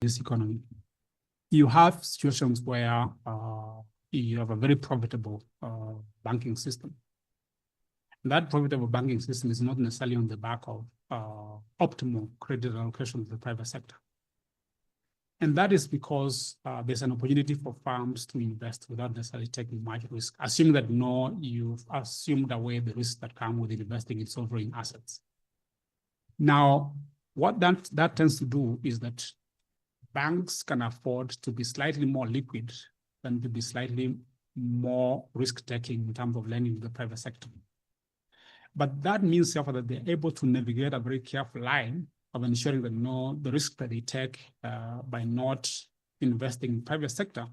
this economy. You have situations where you have a very profitable banking system. That profitable banking system is not necessarily on the back of optimal credit allocation to the private sector. And that is because there's an opportunity for firms to invest without necessarily taking much risk, assuming that you've assumed away the risks that come with investing in sovereign assets. Now, what that tends to do is that banks can afford to be slightly more liquid than to be slightly more risk-taking in terms of lending to the private sector. But that means, therefore, that they're able to navigate a very careful line of ensuring that the risk that they take by not investing in private sector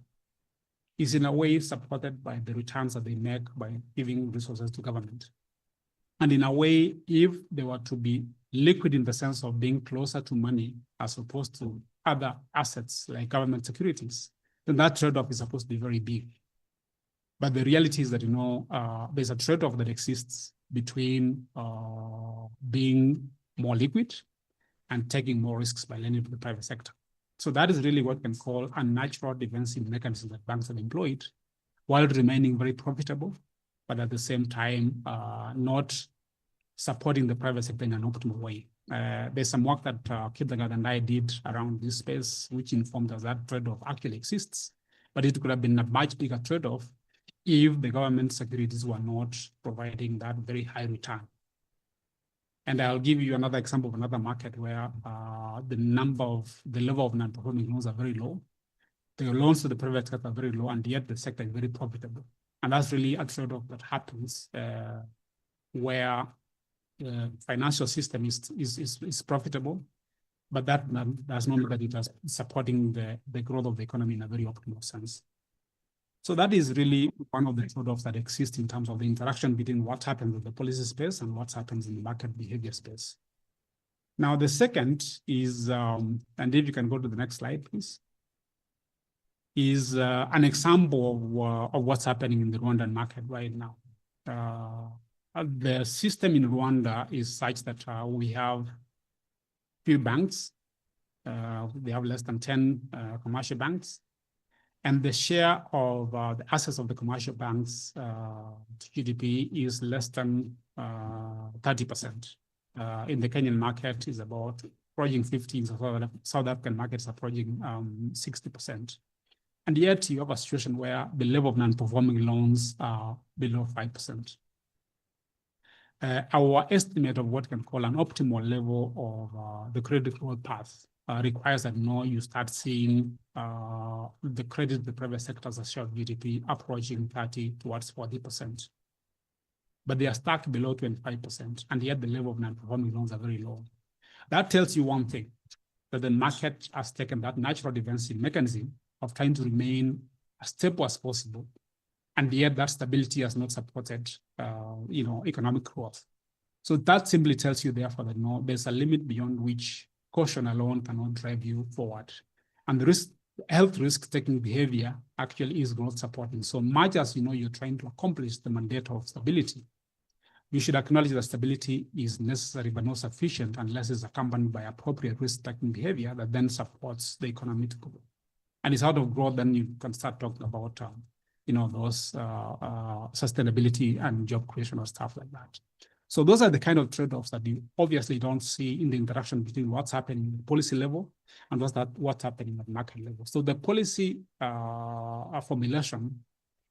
is in a way supported by the returns that they make by giving resources to government. And in a way, if they were to be liquid in the sense of being closer to money as opposed to other assets like government securities, then that trade-off is supposed to be very big. But the reality is that, there's a trade-off that exists between being more liquid and taking more risks by lending to the private sector. So that is really what we can call a natural defensive mechanism that banks have employed while remaining very profitable, but at the same time, not supporting the private sector in an optimal way. There's some work that Kierkegaard and I did around this space, which informed us that trade-off actually exists, but it could have been a much bigger trade-off if the government securities were not providing that very high return. And I'll give you another example of another market where the level of non-performing loans are very low. The loans to the private sector are very low, and yet the sector is very profitable. And that's really a trade-off that happens where the financial system is profitable, but that does not mean that it is supporting the growth of the economy in a very optimal sense. So that is really one of the trade-offs that exist in terms of the interaction between what happens in the policy space and what happens in the market behavior space. Now, the second is, and if you can go to the next slide, please, is an example of what's happening in the Rwandan market right now. The system in Rwanda is such that we have few banks. They have less than 10 commercial banks. And the share of the assets of the commercial banks to GDP is less than 30%. In the Kenyan market is about approaching 15%. South African markets are approaching 60%. And yet you have a situation where the level of non-performing loans are below 5%. Our estimate of what we can call an optimal level of the credit growth path requires that you start seeing the credit, the private sector as a share of GDP approaching 30 towards 40%. But they are stuck below 25%, and yet the level of non-performing loans are very low. That tells you one thing, that the market has taken that natural defensive mechanism of trying to remain as stable as possible, and yet that stability has not supported economic growth. So that simply tells you, therefore, that there's a limit beyond which caution alone cannot drive you forward. And the health risk-taking behavior actually is growth supporting. So much as you're trying to accomplish the mandate of stability, you should acknowledge that stability is necessary but not sufficient unless it's accompanied by appropriate risk-taking behavior that then supports the economy to grow. And it's out of growth, then you can start talking about those sustainability and job creation or stuff like that. So those are the kind of trade-offs that you obviously don't see in the interaction between what's happening at the policy level and what's happening at the market level. So the policy formulation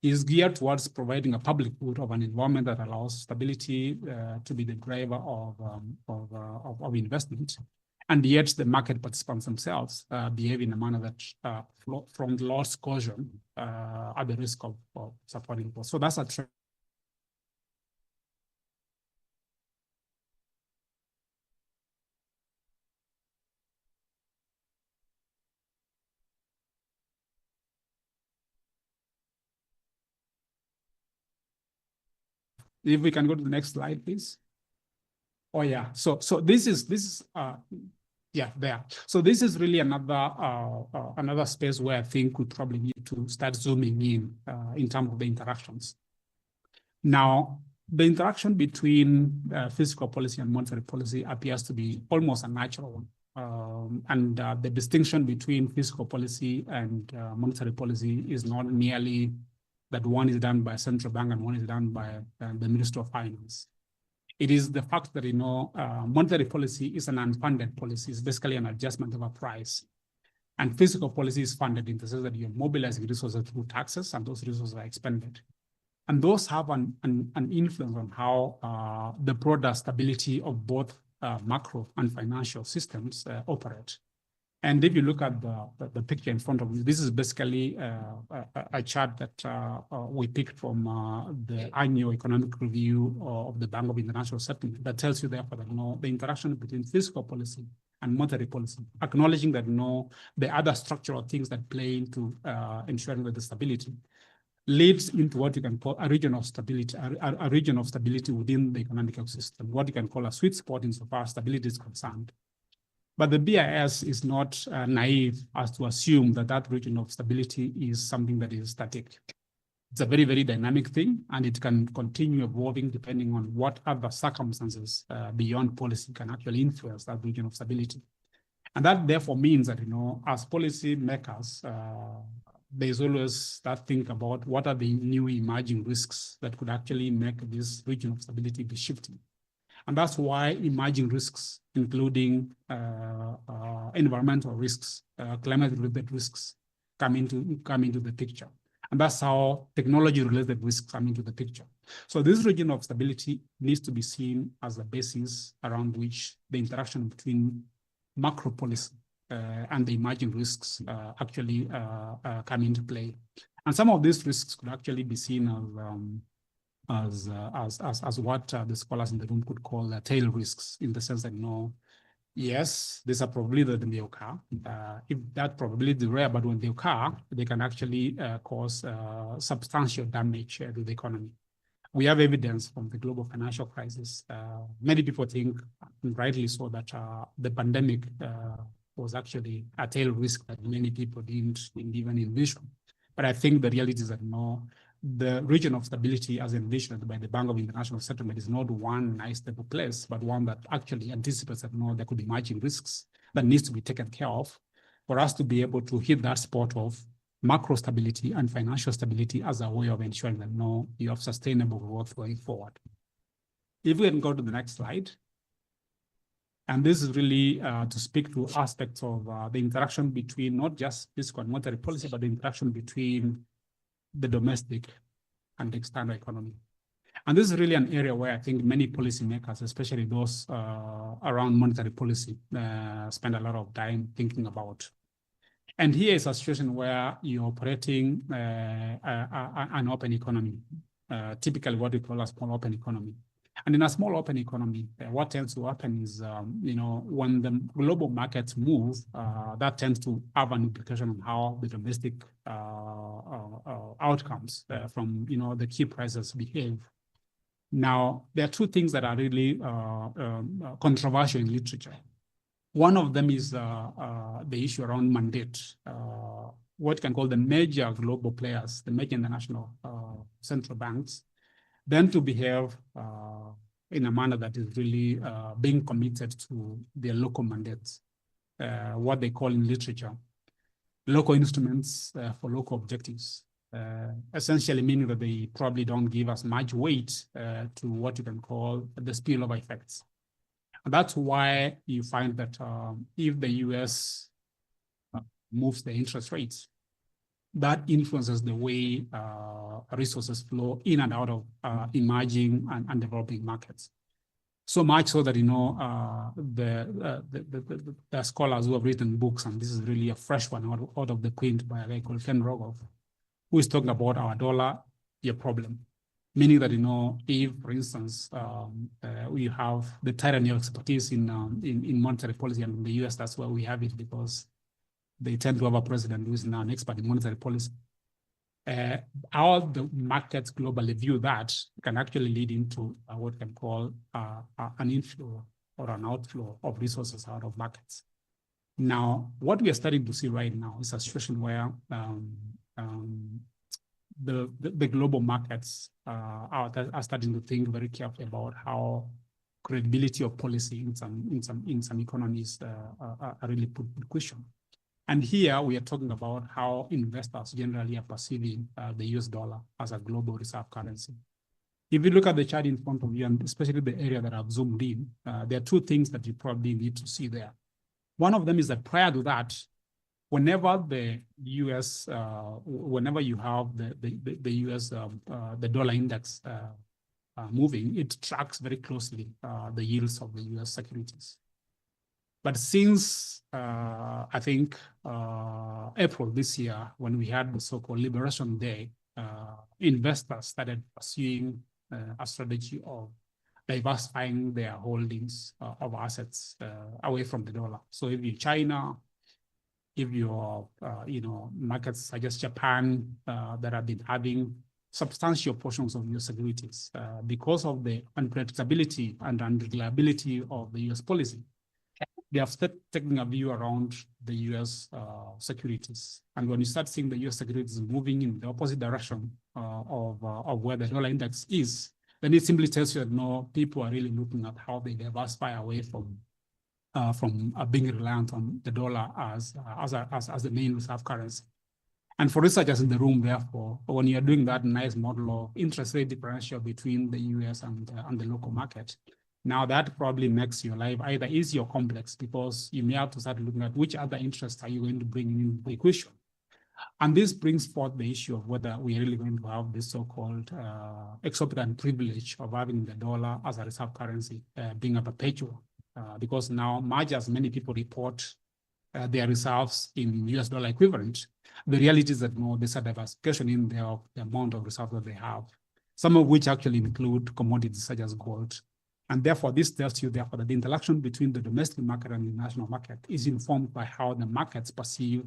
is geared towards providing a public good of an environment that allows stability to be the driver of investment. And yet the market participants themselves behave in a manner that from loss caution at the risk of supporting growth. So that's a trend. If we can go to the next slide, please. Oh yeah, so this is there. So this is really another space where I think we probably need to start zooming in terms of the interactions. Now, the interaction between fiscal policy and monetary policy appears to be almost a natural one. And the distinction between fiscal policy and monetary policy is not merely that one is done by a central bank and one is done by the Minister of Finance. It is the fact that, monetary policy is an unfunded policy. It's basically an adjustment of a price. And fiscal policy is funded in the sense that you're mobilizing resources through taxes, and those resources are expended. And those have an influence on how the broader stability of both macro and financial systems operate. And if you look at the picture in front of you, this is basically a chart that we picked from the annual economic review of the Bank of International Settlement that tells you, therefore, that the interaction between fiscal policy and monetary policy, acknowledging that the other structural things that play into ensuring that the stability leads into what you can call a region of stability, a region of stability within the economic ecosystem, what you can call a sweet spot insofar as stability is concerned. But the BIS is not naive as to assume that that region of stability is something that is static. It's a very, very dynamic thing, and it can continue evolving depending on what other circumstances beyond policy can actually influence that region of stability. And that therefore means that, as policy makers, there's always that think about what are the new emerging risks that could actually make this region of stability be shifting. And that's why emerging risks, including environmental risks, climate-related risks, come into the picture. And that's how technology-related risks come into the picture. So this region of stability needs to be seen as the basis around which the interaction between macro policy and the emerging risks actually come into play. And some of these risks could actually be seen as what the scholars in the room could call tail risks, in the sense that, yes, there's a probability that they may occur. If that probability is rare, but when they occur, they can actually cause substantial damage to the economy. We have evidence from the global financial crisis. Many people think, and rightly so, that the pandemic was actually a tail risk that many people didn't even envision. But I think the reality is that the region of stability as envisioned by the Bank of International Settlement is not one nice stable place, but one that actually anticipates that there could be emerging risks that needs to be taken care of for us to be able to hit that spot of macro stability and financial stability as a way of ensuring that you have sustainable growth going forward. If we can go to the next slide. And this is really to speak to aspects of the interaction between not just fiscal and monetary policy, but the interaction between the domestic and the external economy. And this is really an area where I think many policymakers, especially those around monetary policy, spend a lot of time thinking about. And here is a situation where you're operating an open economy, typically what we call a small open economy. And in a small open economy, what tends to happen is, when the global markets move, that tends to have an implication on how the domestic outcomes from, the key prices behave. Now, there are two things that are really controversial in literature. One of them is the issue around mandate. What you can call the major global players, the major international central banks, then to behave in a manner that is really being committed to their local mandates, what they call in literature, local instruments for local objectives, essentially meaning that they probably don't give as much weight to what you can call the spillover effects. And that's why you find that if the US moves the interest rates, that influences the way resources flow in and out of emerging and developing markets. So much so that, the scholars who have written books, and this is really a fresh one out of the print by a guy called Ken Rogoff, who is talking about our dollar, your problem. Meaning that, if, for instance, we have the tyranny of expertise in monetary policy, and in the US, that's where we have it, because they tend to have a president who is now an expert in monetary policy. How the markets globally view that can actually lead into what we can call an inflow or an outflow of resources out of markets. Now, what we are starting to see right now is a situation where the global markets are starting to think very carefully about how credibility of policy in some economies are really put in question. And here we are talking about how investors generally are perceiving the US dollar as a global reserve currency. If you look at the chart in front of you, and especially the area that I've zoomed in, there are two things that you probably need to see there. One of them is that prior to that, whenever the US, whenever you have the US, the dollar index moving, it tracks very closely the yields of the US securities. But since, I think, April this year, when we had the so-called Liberation Day, investors started pursuing a strategy of diversifying their holdings of assets away from the dollar. So if you're China, if you're, markets such as Japan that have been having substantial portions of US securities because of the unpredictability and unreliability of the US policy, they have started taking a view around the US securities. And when you start seeing the US securities moving in the opposite direction of where the dollar index is, then it simply tells you that no, people are really looking at how they diversify away from being reliant on the dollar as the main reserve currency. And for researchers in the room, therefore, when you're doing that nice model of interest rate differential between the US and the local market, now that probably makes your life either easy or complex, because you may have to start looking at which other interests are you going to bring in the equation. And this brings forth the issue of whether we are really going to have this so-called exorbitant privilege of having the dollar as a reserve currency being a perpetual. Because now, much as many people report their reserves in US dollar equivalent, the reality is that no, there's a diversification in there of the amount of reserves that they have, some of which actually include commodities such as gold. And therefore, this tells you, therefore, that the interaction between the domestic market and the international market is informed by how the markets perceive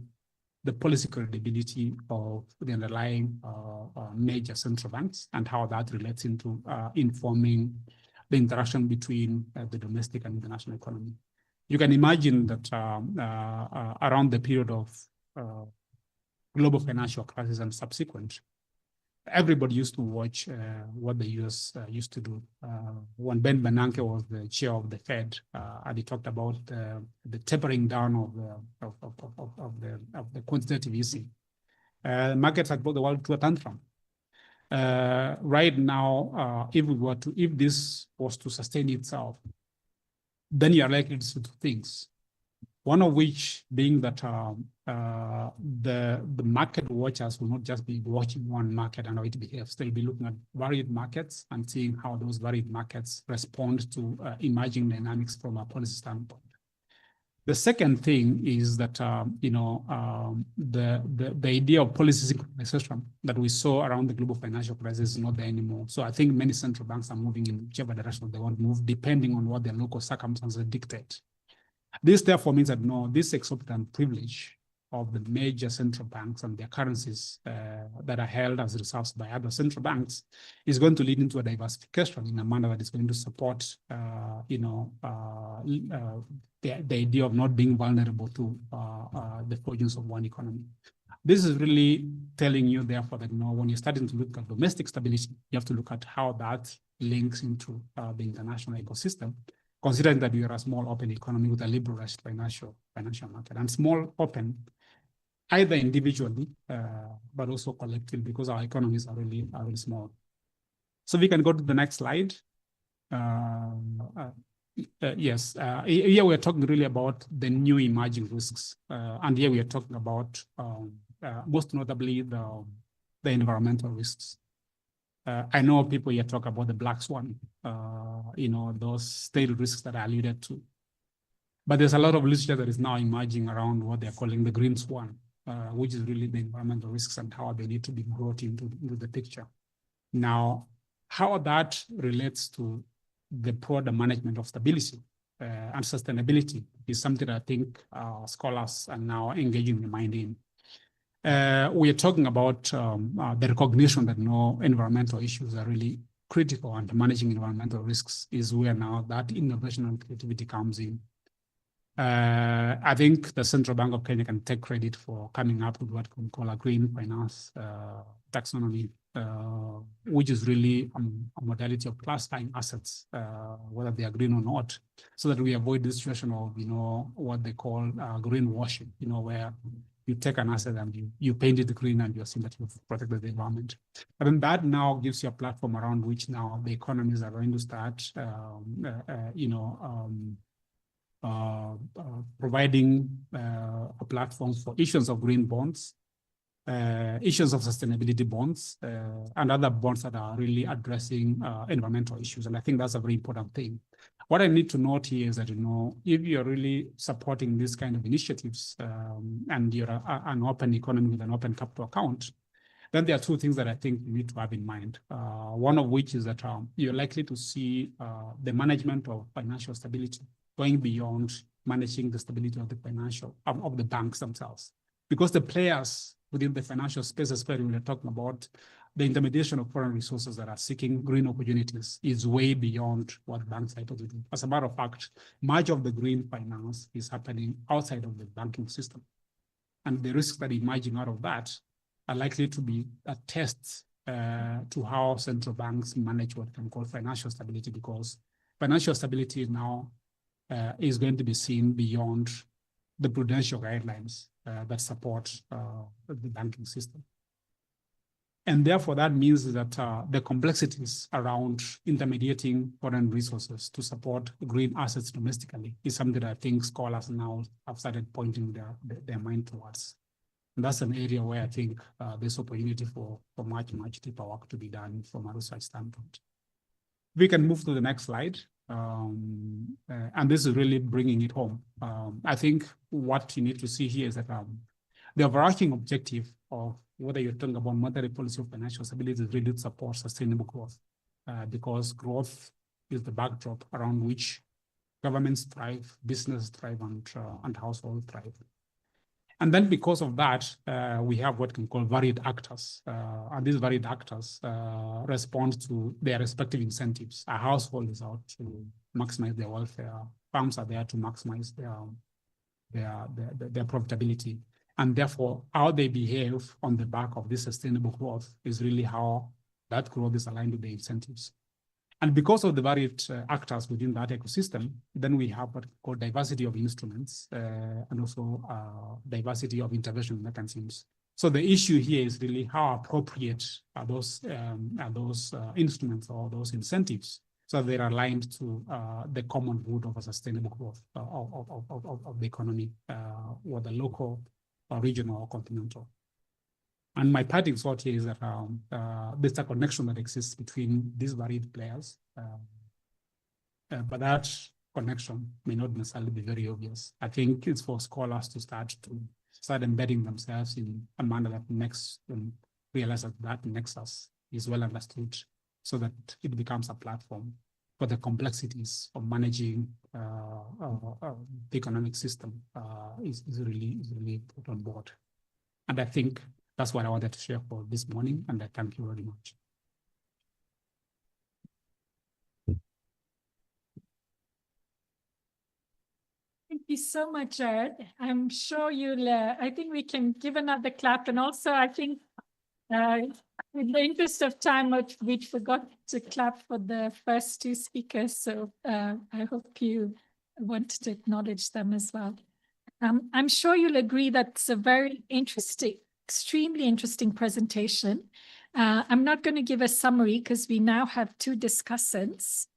the policy credibility of the underlying major central banks and how that relates into informing the interaction between the domestic and international economy. You can imagine that around the period of global financial crisis and subsequent, everybody used to watch what the US used to do. When Ben Bernanke was the chair of the Fed, and he talked about the tapering down of the quantitative easing, markets had brought the world to a tantrum. Right now, if this was to sustain itself, then you are likely to see two things. One of which being that the market watchers will not just be watching one market and how it behaves. They'll be looking at varied markets and seeing how those varied markets respond to emerging dynamics from a policy standpoint. The second thing is that the idea of policy synchronization that we saw around the global financial crisis is not there anymore. So I think many central banks are moving in whichever direction they want to move, depending on what their local circumstances dictate. This therefore means that no, this exorbitant privilege of the major central banks and their currencies that are held as reserves by other central banks is going to lead into a diversification in a manner that is going to support, the idea of not being vulnerable to the fortunes of one economy. This is really telling you, therefore, that when you're starting to look at domestic stability, you have to look at how that links into the international ecosystem, considering that we are a small open economy with a liberalized financial market, and small open either individually but also collectively, because our economies are really small. So we can go to the next slide. Yes, here we are talking really about the new emerging risks, and here we are talking about most notably the environmental risks. I know people here talk about the black swan, those tail risks that I alluded to. But there's a lot of literature that is now emerging around what they're calling the green swan, which is really the environmental risks and how they need to be brought into the picture. Now, how that relates to the broader management of stability and sustainability is something that I think scholars are now engaging their mind in. We are talking about the recognition that environmental issues are really critical, and managing environmental risks is where now that innovation and creativity comes in. I think the Central Bank of Kenya can take credit for coming up with what we call a green finance taxonomy which is really a modality of classifying assets, whether they are green or not, so that we avoid the situation of, what they call greenwashing, where you take an asset and you paint it green and you're saying that you've protected the environment. But then that now gives you a platform around which now the economies are going to start, providing a platform for issuance of green bonds, issues of sustainability bonds, and other bonds that are really addressing environmental issues. And I think that's a very important thing. What I need to note here is that, if you're really supporting these kind of initiatives and you're an open economy with an open capital account, then there are two things that I think you need to have in mind. One of which is that you're likely to see the management of financial stability going beyond managing the stability of the banks themselves. Because the players within the financial space, especially when we're talking about the intermediation of foreign resources that are seeking green opportunities, is way beyond what banks are able to do. As a matter of fact, much of the green finance is happening outside of the banking system. And the risks that emerging out of that are likely to be a test to how central banks manage what can call financial stability, because financial stability now is going to be seen beyond the prudential guidelines that support the banking system. And therefore, that means that the complexities around intermediating foreign resources to support green assets domestically is something that I think scholars now have started pointing their mind towards. And that's an area where I think there's opportunity for much, much deeper work to be done from a research standpoint. We can move to the next slide. And this is really bringing it home. I think what you need to see here is that the overarching objective of whether you're talking about monetary policy or financial stability is really to support sustainable growth, because growth is the backdrop around which governments thrive, businesses thrive, and households thrive. And then because of that, we have what we call varied actors. And these varied actors respond to their respective incentives. A household is out to maximize their welfare. Farms are there to maximize their profitability. And therefore, how they behave on the back of this sustainable growth is really how that growth is aligned with the incentives. And because of the varied actors within that ecosystem, then we have what we call diversity of instruments and also diversity of intervention mechanisms. So the issue here is really how appropriate are those instruments or those incentives, so they're aligned to the common good of a sustainable growth of the economy, whether local or regional or continental. And my parting thought here is that there's a connection that exists between these varied players, but that connection may not necessarily be very obvious. I think it's for scholars to start embedding themselves in a manner that makes them realize that that nexus is well understood, so that it becomes a platform for the complexities of managing the economic system is really put on board. And I think that's what I wanted to share for this morning, and I thank you very much. Thank you so much, Jared. I'm sure you'll, I think we can give another clap. And also, I think in the interest of time, we forgot to clap for the first two speakers. So I hope you want to acknowledge them as well. I'm sure you'll agree that's a very interesting, extremely interesting presentation. I'm not going to give a summary because we now have two discussants.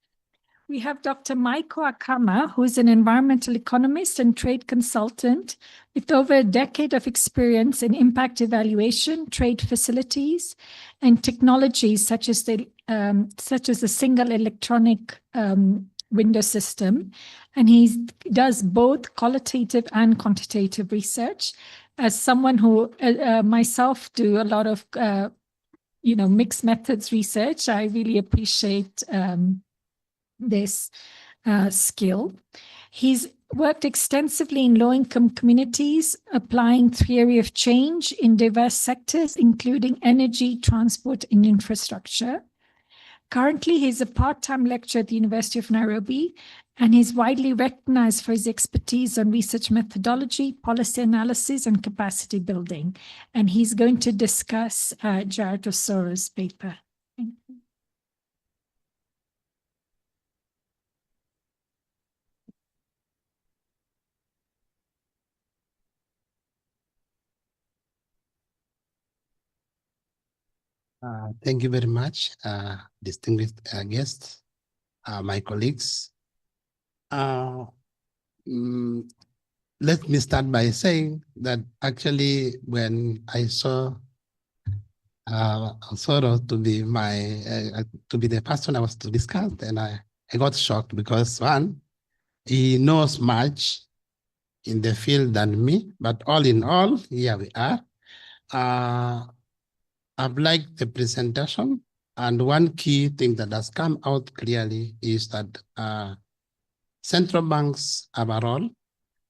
We have Dr. Maiko Akama, who is an environmental economist and trade consultant with over a decade of experience in impact evaluation, trade facilities, and technologies such as the single electronic window system. And he does both qualitative and quantitative research. As someone who myself do a lot of mixed methods research, I really appreciate this skill. He's worked extensively in low-income communities, applying theory of change in diverse sectors, including energy, transport, and infrastructure. Currently, he's a part-time lecturer at the University of Nairobi And he's widely recognized for his expertise on research methodology, policy analysis, and capacity building. And he's going to discuss Jared Osoro's paper. Thank you. Thank you very much, distinguished guests, my colleagues. Let me start by saying that actually when I saw Soro to be the person I was to discuss, and I got shocked because one, he knows much in the field than me, but all in all, here we are. I've liked the presentation, and one key thing that has come out clearly is that central banks have a role,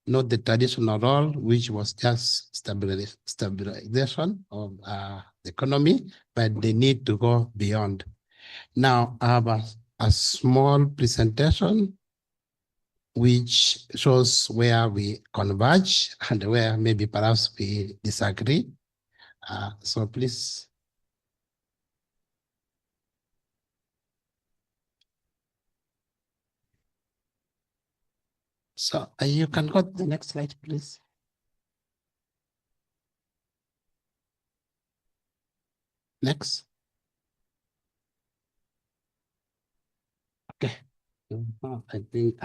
not the traditional role, which was just stabilization of the economy, but they need to go beyond. Now, I have a small presentation which shows where we converge and where maybe perhaps we disagree. So please. So you can go to the next slide, please. Next. Okay. I think,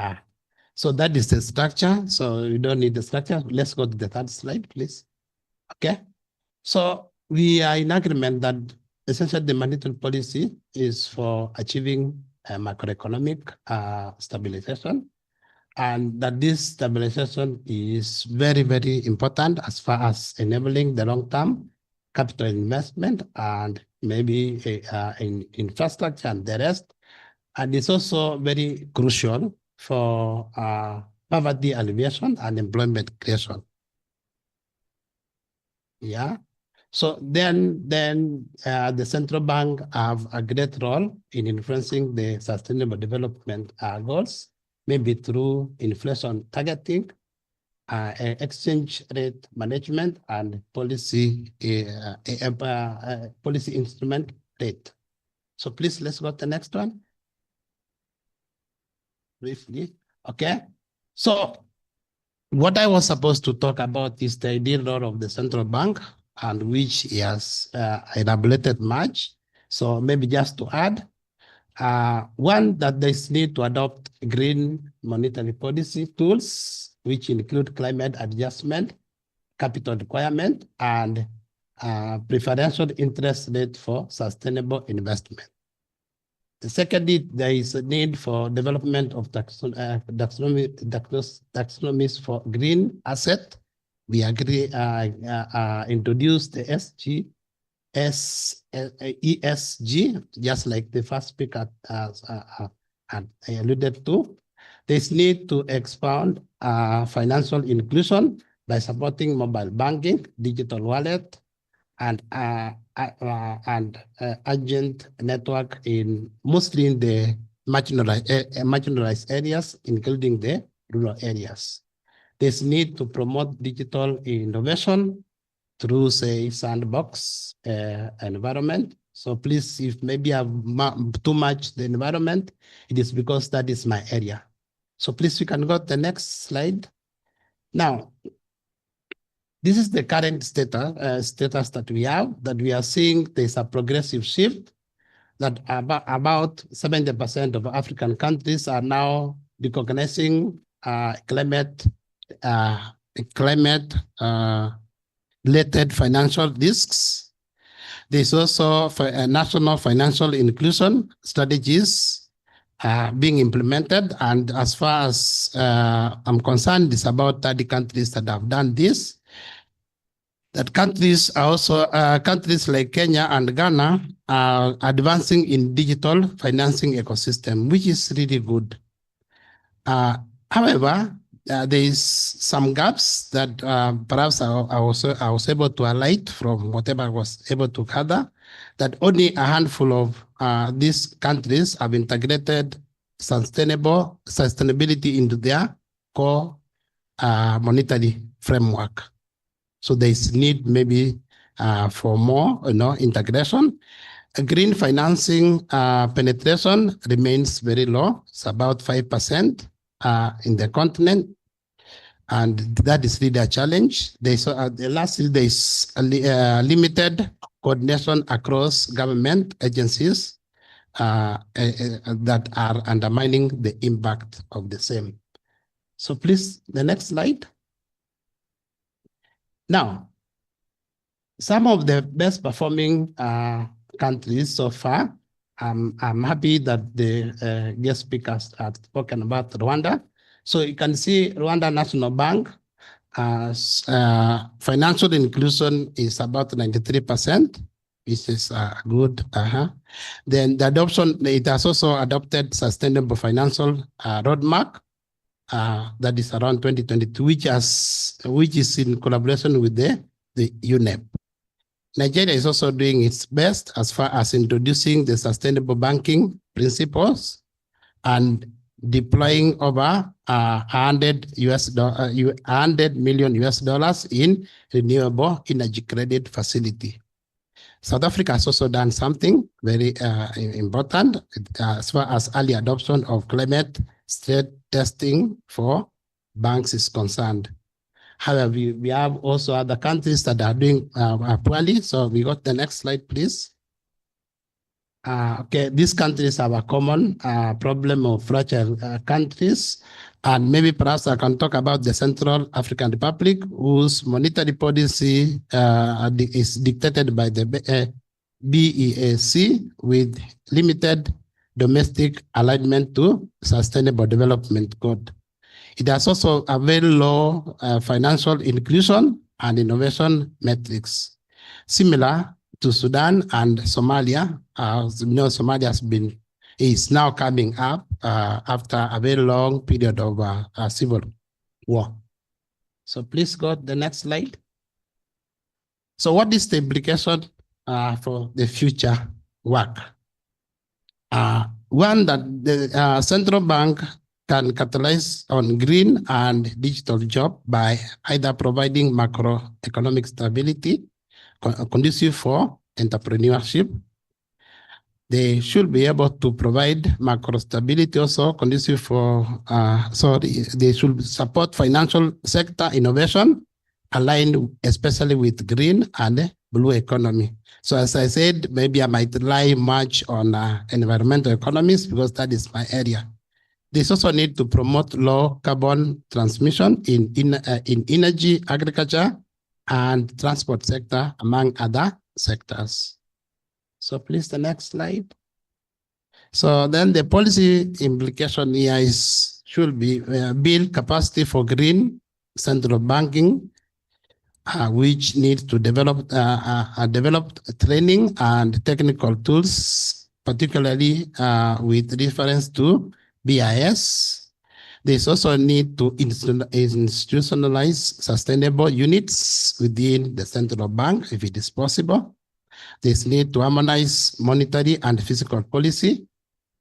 so that is the structure. So you don't need the structure. Let's go to the third slide, please. Okay. So we are in agreement that essentially the monetary policy is for achieving macroeconomic stabilization, and that this stabilization is very, very important as far as enabling the long-term capital investment and maybe in infrastructure and the rest. And it's also very crucial for poverty alleviation and employment creation. Yeah. So then the central bank have a great role in influencing the sustainable development goals, maybe through inflation targeting, exchange rate management, and policy policy instrument rate. So please, let's go to the next one. Briefly. Okay. So what I was supposed to talk about is the ideal role of the central bank, and which he has elaborated much. So maybe just to add, one, that there is need to adopt green monetary policy tools, which include climate adjustment, capital requirement, and preferential interest rate for sustainable investment. Secondly, there is a need for development of taxonomies for green asset. We agree introduce the ESG, just like the first speaker had alluded to. There's need to expand financial inclusion by supporting mobile banking, digital wallet, and agent network in mostly in the marginalized areas, including the rural areas. There's need to promote digital innovation through, say, sandbox environment. So please, if maybe I have too much the environment, it is because that is my area. So please, we can go to the next slide. Now, this is the current status that we have, that we are seeing there's a progressive shift, that about 70% of African countries are now recognizing climate-related financial risks. There's also national financial inclusion strategies being implemented, and as far as I'm concerned, it's about 30 countries that have done this. That countries are also, countries like Kenya and Ghana are advancing in digital financing ecosystem, which is really good. However, there is some gaps that perhaps I was able to highlight from whatever I was able to gather, that only a handful of these countries have integrated sustainability into their core monetary framework. So there's need maybe for more, integration. Green financing penetration remains very low. It's about 5% in the continent. And that is really a challenge. Lastly, there's limited coordination across government agencies that are undermining the impact of the same. So please, the next slide. Now, some of the best performing countries so far, I'm happy that the guest speakers have spoken about Rwanda. So you can see Rwanda National Bank financial inclusion is about 93%, which is good. Then the adoption, it has also adopted sustainable financial roadmap that is around 2022, which is in collaboration with the UNEP. Nigeria is also doing its best as far as introducing the sustainable banking principles and deploying over $100 million in renewable energy credit facility. South Africa has also done something very important as far as early adoption of climate stress testing for banks is concerned. However, we have also other countries that are doing poorly. So we got the next slide, please. Okay, these countries have a common problem of fragile countries. And maybe perhaps I can talk about the Central African Republic, whose monetary policy is dictated by the BEAC with limited domestic alignment to Sustainable Development Goal. It has also a very low financial inclusion and innovation metrics. Similar to Sudan and Somalia, Somalia is now coming up after a very long period of civil war. So please go to the next slide. So what is the implication for the future work? One, that the central bank can capitalize on green and digital jobs by either providing macroeconomic stability conducive for entrepreneurship. They should be able to provide macro stability also conducive for, they should support financial sector innovation aligned especially with green and blue economy. So as I said, maybe I might rely much on environmental economics because that is my area. There's also need to promote low carbon transmission in energy, agriculture, and transport sector, among other sectors. So please, the next slide. So then the policy implication here should be build capacity for green central banking, which needs to develop training and technical tools, particularly with reference to BIS. There's also a need to institutionalize sustainable units within the central bank, if it is possible. There's need to harmonize monetary and fiscal policy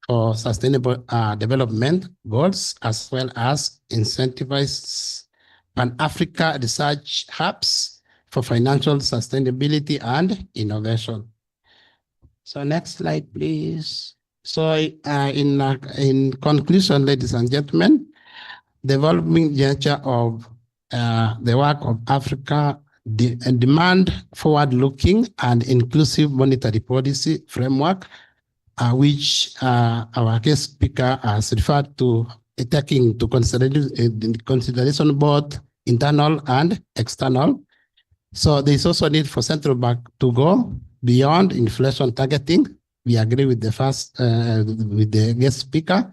for sustainable development goals, as well as incentivize Pan-Africa research hubs for financial sustainability and innovation. So next slide, please. So in conclusion, ladies and gentlemen, developing nature of the work of Africa demand forward-looking and inclusive monetary policy framework, which our guest speaker has referred to, taking into consideration both internal and external. So there's also need for central bank to go beyond inflation targeting. We agree with the with the guest speaker,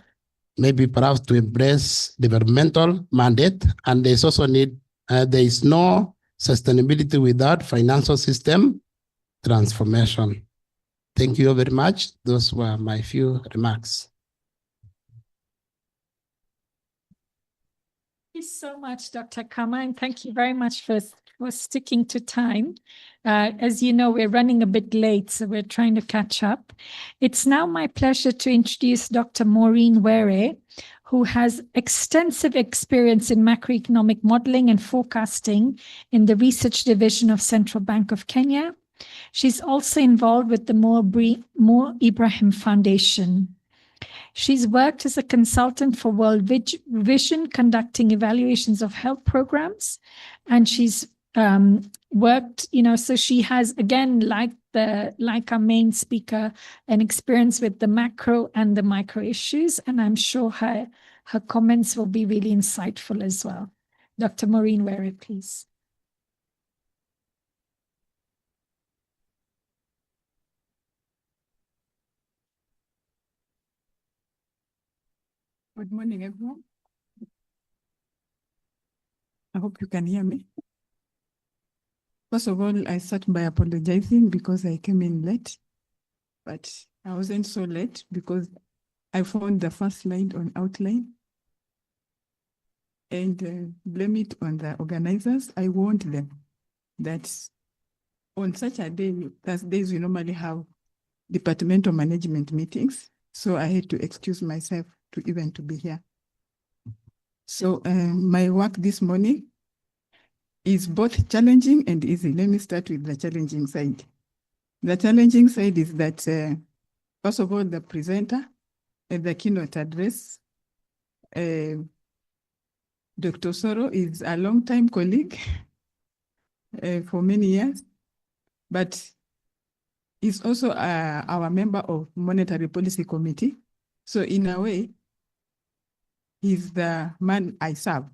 maybe perhaps to embrace developmental mandate. And there's also need, there is no sustainability without financial system transformation. Thank you very much. Those were my few remarks. Thank you so much, Dr. Kama, and thank you very much for for sticking to time. As you know, we're running a bit late, so we're trying to catch up. It's now my pleasure to introduce Dr. Maureen Were, who has extensive experience in macroeconomic modeling and forecasting in the research division of Central Bank of Kenya. She's also involved with the Mo Ibrahim Foundation. She's worked as a consultant for World Vision, conducting evaluations of health programs. And she's worked, so she has, again, like our main speaker, an experience with the macro and the micro issues. And I'm sure her comments will be really insightful as well. Dr. Maureen Were, please. Good morning, everyone. I hope you can hear me. First of all, I start by apologizing because I came in late, but I wasn't so late because I found the first slide on outline and blame it on the organizers. I warned them that on such a day, Thursdays, we normally have departmental management meetings. So I had to excuse myself to be here. So my work this morning is both challenging and easy. Let me start with the challenging side. The challenging side is that, first of all, the presenter and the keynote address, Dr. Soro is a long-time colleague for many years, but is also our member of Monetary Policy Committee. So in a way, he's the man I serve.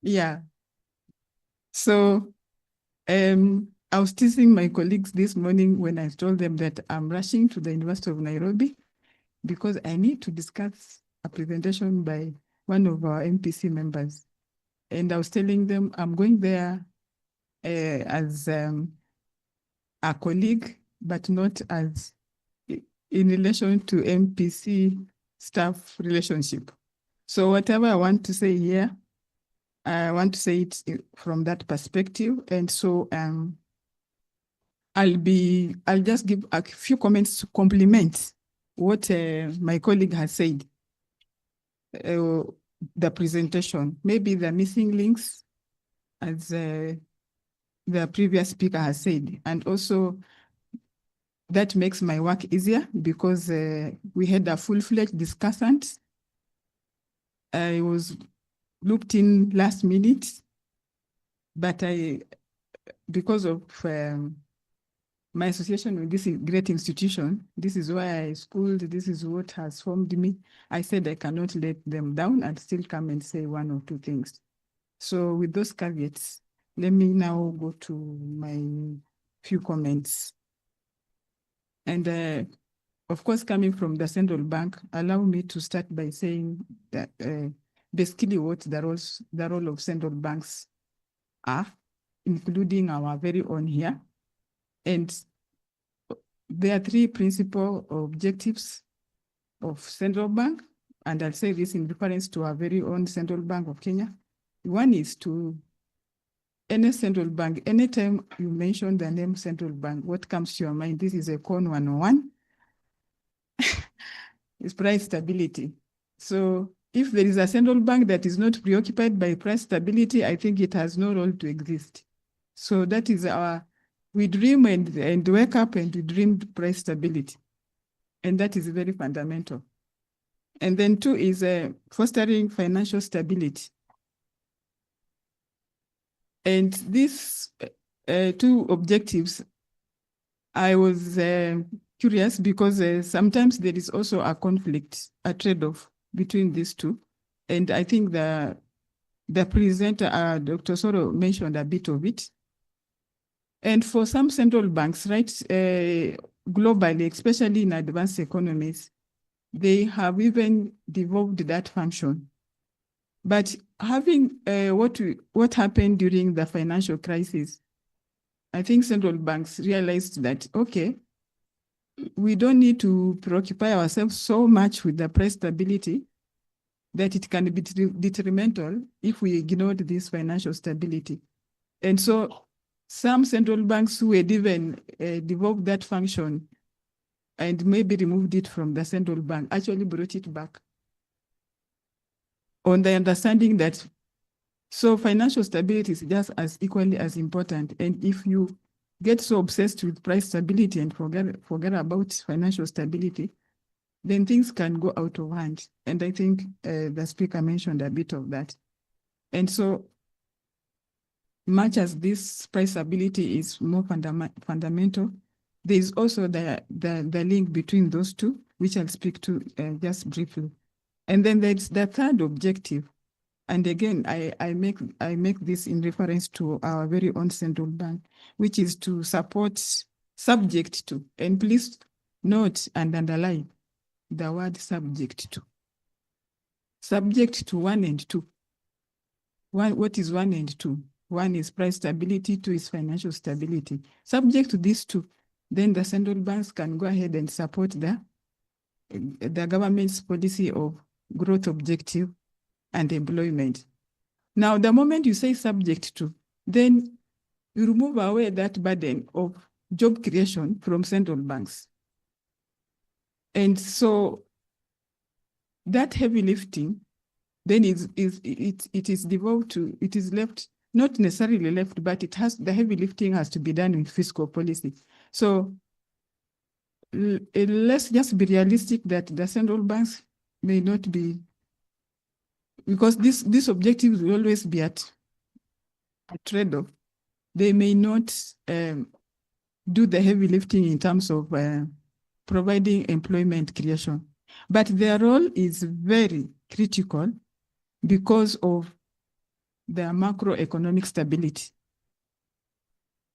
Yeah. So I was teasing my colleagues this morning when I told them that I'm rushing to the University of Nairobi because I need to discuss a presentation by one of our MPC members. And I was telling them I'm going there as a colleague, but not as in relation to MPC staff relationship. So whatever I want to say here, I want to say it from that perspective. And so I'll just give a few comments to complement what my colleague has said, the presentation, maybe the missing links as the previous speaker has said, and also that makes my work easier because we had a full-fledged discussant. I was looped in last minute, but because of my association with this great institution, this is why I schooled, this is what has formed me. I said I cannot let them down and still come and say one or two things. So with those caveats, let me now go to my few comments. And of course, coming from the central bank, allow me to start by saying that basically what the role of central banks are, including our very own here. And there are three principal objectives of central bank, and I'll say this in reference to our very own Central Bank of Kenya. One is to any central bank, anytime you mention the name central bank, what comes to your mind? This is a Con 101. It's price stability. So if there is a central bank that is not preoccupied by price stability, I think it has no role to exist. So that is we dream and wake up and we dream price stability. And that is very fundamental. And then two is fostering financial stability. And these two objectives, I was curious because sometimes there is also a conflict, a trade-off between these two. And I think the presenter, Dr. Soro, mentioned a bit of it. And for some central banks, right, globally, especially in advanced economies, they have even devolved that function. But having what happened during the financial crisis, I think central banks realized that, okay, we don't need to preoccupy ourselves so much with the price stability. that it can be detrimental if we ignored this financial stability. And so some central banks who had even devolved that function and maybe removed it from the central bank actually brought it back on the understanding that so financial stability is just as equally as important. And if you get so obsessed with price stability and forget about financial stability, then things can go out of hand. And I think the speaker mentioned a bit of that. And so much as this price stability is more fundamental, there is also the link between those two, which I'll speak to just briefly. And then there's the third objective. And again, I make this in reference to our very own central bank, which is to support subject to, and please note and underline the word subject to. Subject to 1 and 2. What is 1 and 2? 1 is price stability, 2 is financial stability. Subject to these two, then the central banks can go ahead and support the government's policy of growth objective and employment. Now, the moment you say subject to, then you remove away that burden of job creation from central banks. And so that heavy lifting, then it is devolved to, it is left, not necessarily left, but it has, the heavy lifting has to be done with fiscal policy. So let's just be realistic that the central banks may not be, because this objective will always be at a trade-off. They may not do the heavy lifting in terms of providing employment creation, but their role is very critical because of their macroeconomic stability.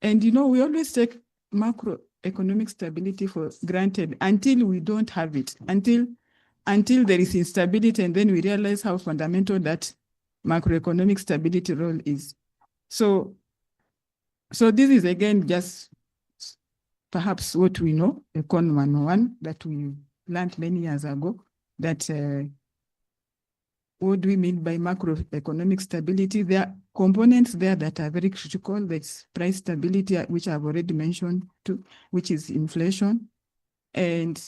And you know, we always take macroeconomic stability for granted until we don't have it, until there is instability, and then we realize how fundamental that macroeconomic stability role is. So this is again just perhaps what we know, Econ 101, that we learned many years ago, that what do we mean by macroeconomic stability? There are components there that are very critical. That's price stability, which I've already mentioned too, which is inflation. And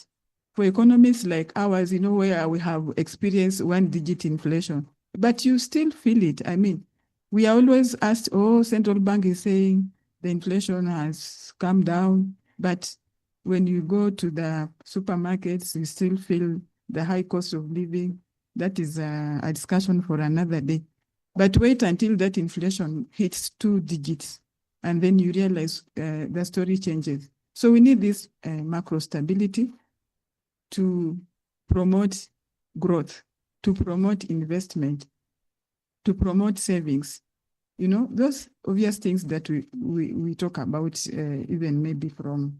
for economies like ours, you know, where we have experienced 1-digit inflation, but you still feel it. I mean, we are always asked, oh, central bank is saying the inflation has come down, but when you go to the supermarkets, you still feel the high cost of living. That is a discussion for another day. But wait until that inflation hits 2 digits, and then you realize the story changes. So we need this macro stability to promote growth, to promote investment, to promote savings. You know, those obvious things that we talk about, even maybe from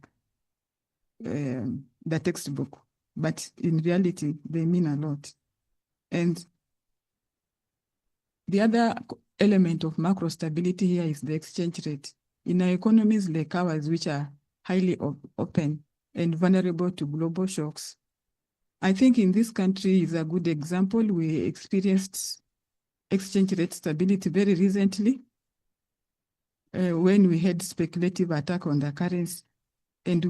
the textbook, but in reality, they mean a lot. And the other element of macro stability here is the exchange rate. In our economies like ours, which are highly open and vulnerable to global shocks, I think in this country is a good example. We experienced exchange rate stability very recently when we had speculative attack on the currency, and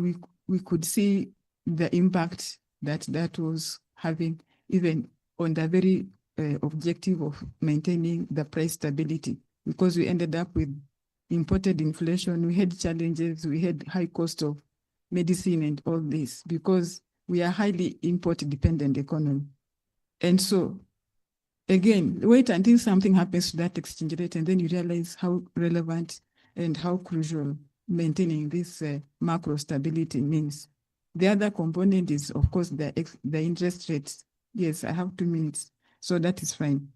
we could see the impact that was having even on the very objective of maintaining the price stability, because we ended up with imported inflation. We had challenges, we had high cost of medicine and all this, because we are highly import dependent economy. And so again, wait until something happens to that exchange rate, and then you realize how relevant and how crucial maintaining this macro stability means. The other component is, of course, the interest rates. Yes, I have 2 minutes, so that is fine.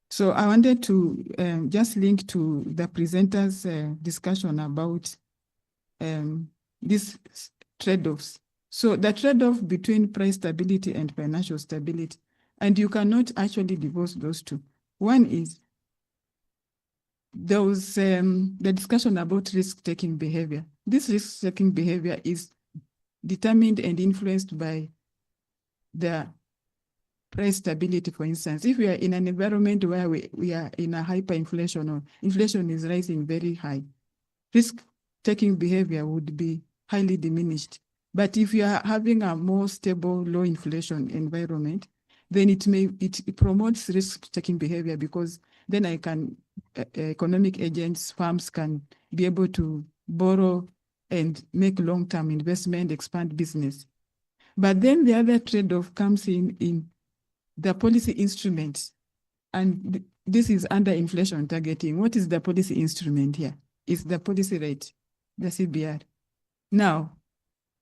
So I wanted to just link to the presenter's discussion about these trade-offs. So the trade-off between price stability and financial stability, and you cannot actually divorce those two. One is there was the discussion about risk-taking behavior. This risk-taking behavior is determined and influenced by the price stability, for instance. If we are in an environment where we are in a hyperinflation or inflation is rising very high, risk-taking behavior would be highly diminished. But if you are having a more stable, low inflation environment, then it promotes risk-taking behavior, because then economic agents, firms can be able to borrow and make long-term investment, expand business. But then the other trade-off comes in the policy instruments. And this is under inflation targeting. What is the policy instrument here? It's the policy rate, the CBR. Now,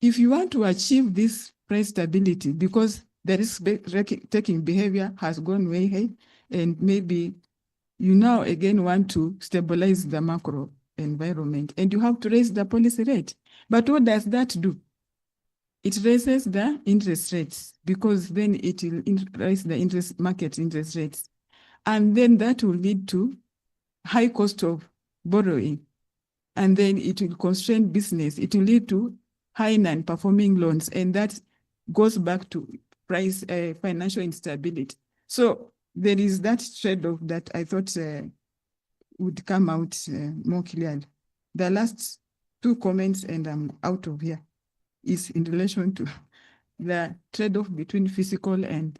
if you want to achieve this price stability, because the risk-taking behavior has gone way high, and maybe you now again want to stabilize the macro environment, and you have to raise the policy rate. But what does that do? It raises the interest rates, because then it will raise the market interest rates. And then that will lead to high cost of borrowing. And then it will constrain business. It will lead to high non-performing loans. And that goes back to financial instability. So there is that trade-off that I thought would come out more clearly. The last two comments, and I'm out of here, is in relation to the trade-off between fiscal and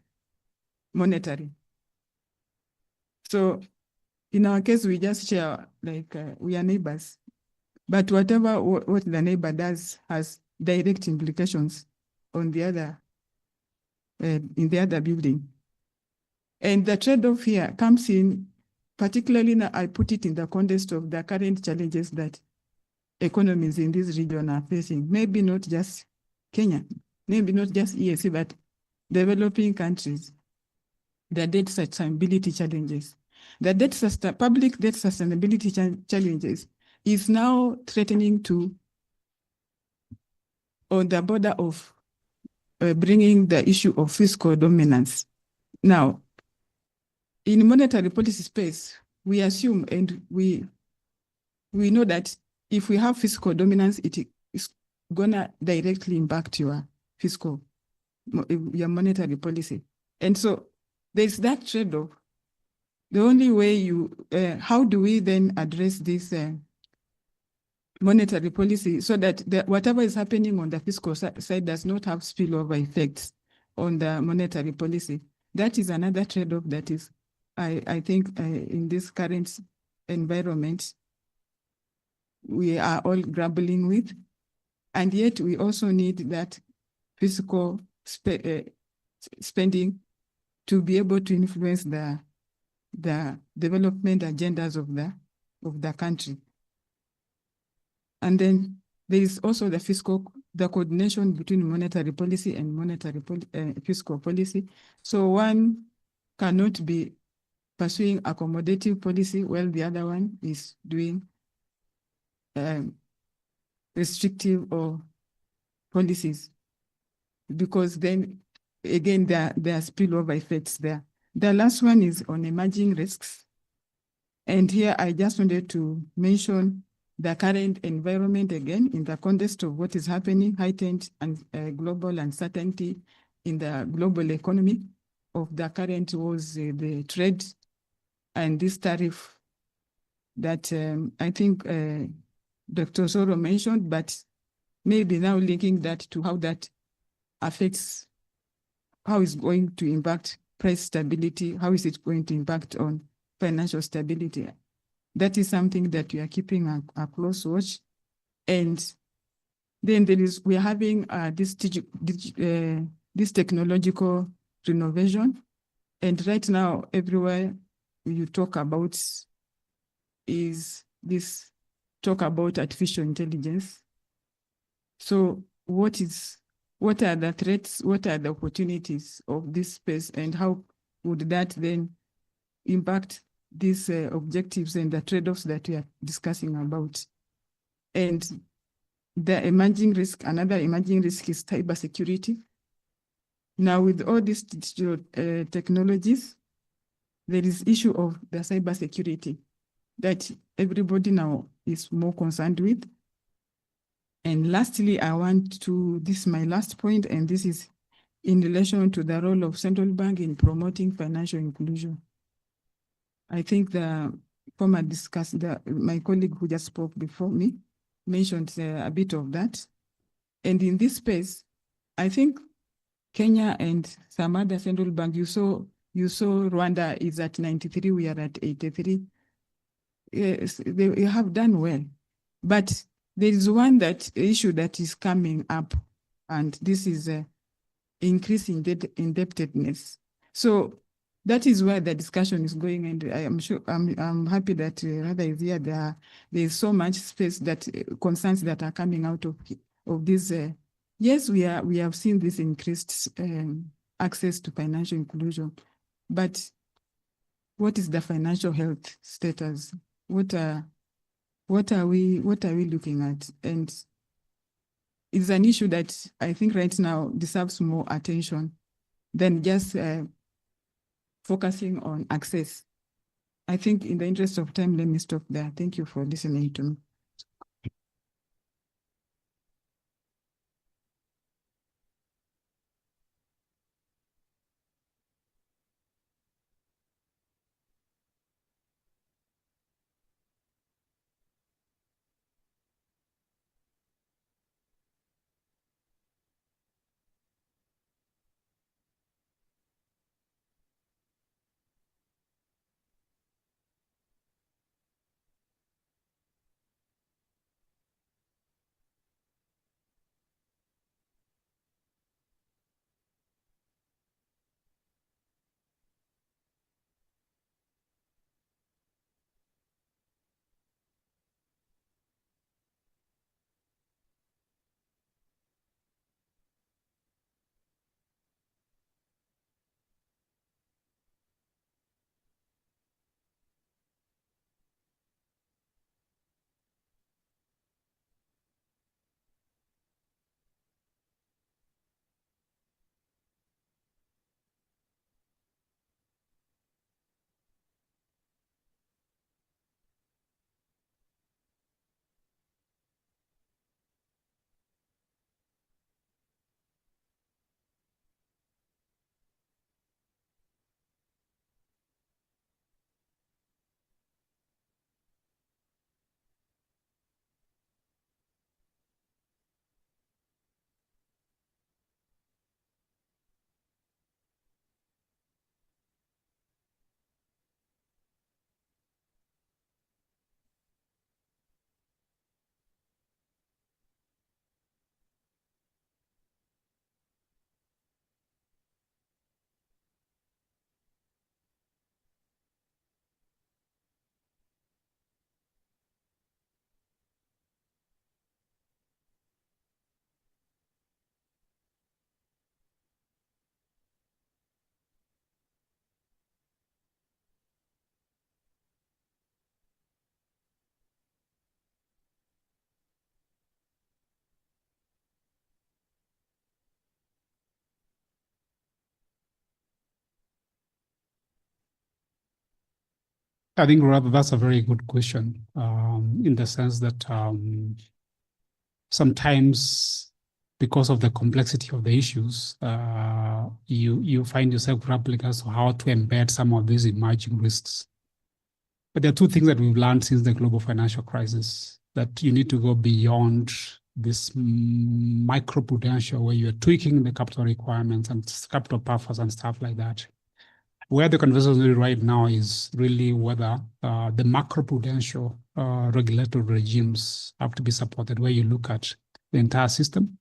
monetary. So in our case, we just share, like we are neighbors, but whatever what the neighbor does has direct implications on the other, in the other building. And the trade-off here comes in, particularly now I put it in the context of the current challenges that economies in this region are facing. Maybe not just Kenya, maybe not just EAC, but developing countries. The debt sustainability challenges. The public debt sustainability challenges is now threatening to, on the border of bringing the issue of fiscal dominance. Now, in monetary policy space, we assume and we know that if we have fiscal dominance, it is gonna directly impact your monetary policy. And so there's that trade-off. The only way how do we then address this monetary policy so that whatever is happening on the fiscal side does not have spillover effects on the monetary policy? That is another trade-off that is, I think, in this current environment, we are all grappling with. And yet we also need that fiscal spending to be able to influence the development agendas of the country. And then there is also the coordination between monetary policy and fiscal policy. So one cannot be pursuing accommodative policy while the other one is doing restrictive or policies, because then again there are spillover effects there. The last one is on emerging risks. And here I just wanted to mention the current environment again in the context of what is happening, heightened and global uncertainty in the global economy of the current was the trade and this tariff that I think Dr. Soro mentioned, but maybe now linking that to how that affects, how it's going to impact price stability, how is it going to impact on financial stability. That is something that we are keeping a close watch. And then we are having this technological renovation. And right now, everywhere you talk about is this talk about artificial intelligence. So what are the threats, what are the opportunities of this space, and how would that then impact these objectives and the trade-offs that we are discussing about? And the emerging risk, another emerging risk is cybersecurity. Now with all these digital technologies, there is issue of the cybersecurity that everybody now is more concerned with. And lastly, this is my last point, and this is in relation to the role of central bank in promoting financial inclusion. I think the former my colleague who just spoke before me mentioned a bit of that. And in this space, I think Kenya and some other central bank, you saw Rwanda is at 93, we are at 83. Yes, they have done well. But there is one issue that is coming up, and this is increasing indebtedness. So that is where the discussion is going, and I am sure I'm happy that Radha is here. There is so much space that concerns that are coming out of this. Yes, we have seen this increased access to financial inclusion, but what is the financial health status? What are we looking at? And it's an issue that I think right now deserves more attention than just focusing on access. I think in the interest of time, let me stop there. Thank you for listening to me. I think rather that's a very good question, in the sense that sometimes because of the complexity of the issues, you find yourself grappling as to how to embed some of these emerging risks. But there are two things that we've learned since the global financial crisis, that you need to go beyond this microprudential where you're tweaking the capital requirements and capital buffers and stuff like that. Where the conversation right now is really whether the macroprudential regulatory regimes have to be supported, where you look at the entire system,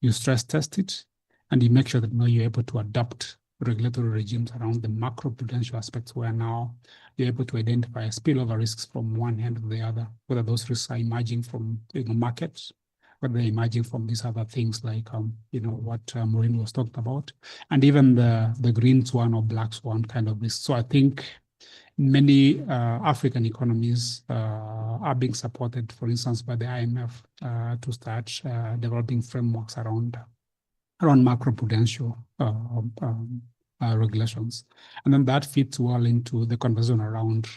you stress test it, and you make sure that now you're able to adopt regulatory regimes around the macroprudential aspects, where now you're able to identify spillover risks from one end to the other, whether those risks are emerging from markets, whether they're emerging from these other things like what Maureen was talking about, and even the green swan or black swan kind of risk. So I think many African economies are being supported, for instance, by the IMF to start developing frameworks around macroprudential regulations. And then that fits well into the conversation around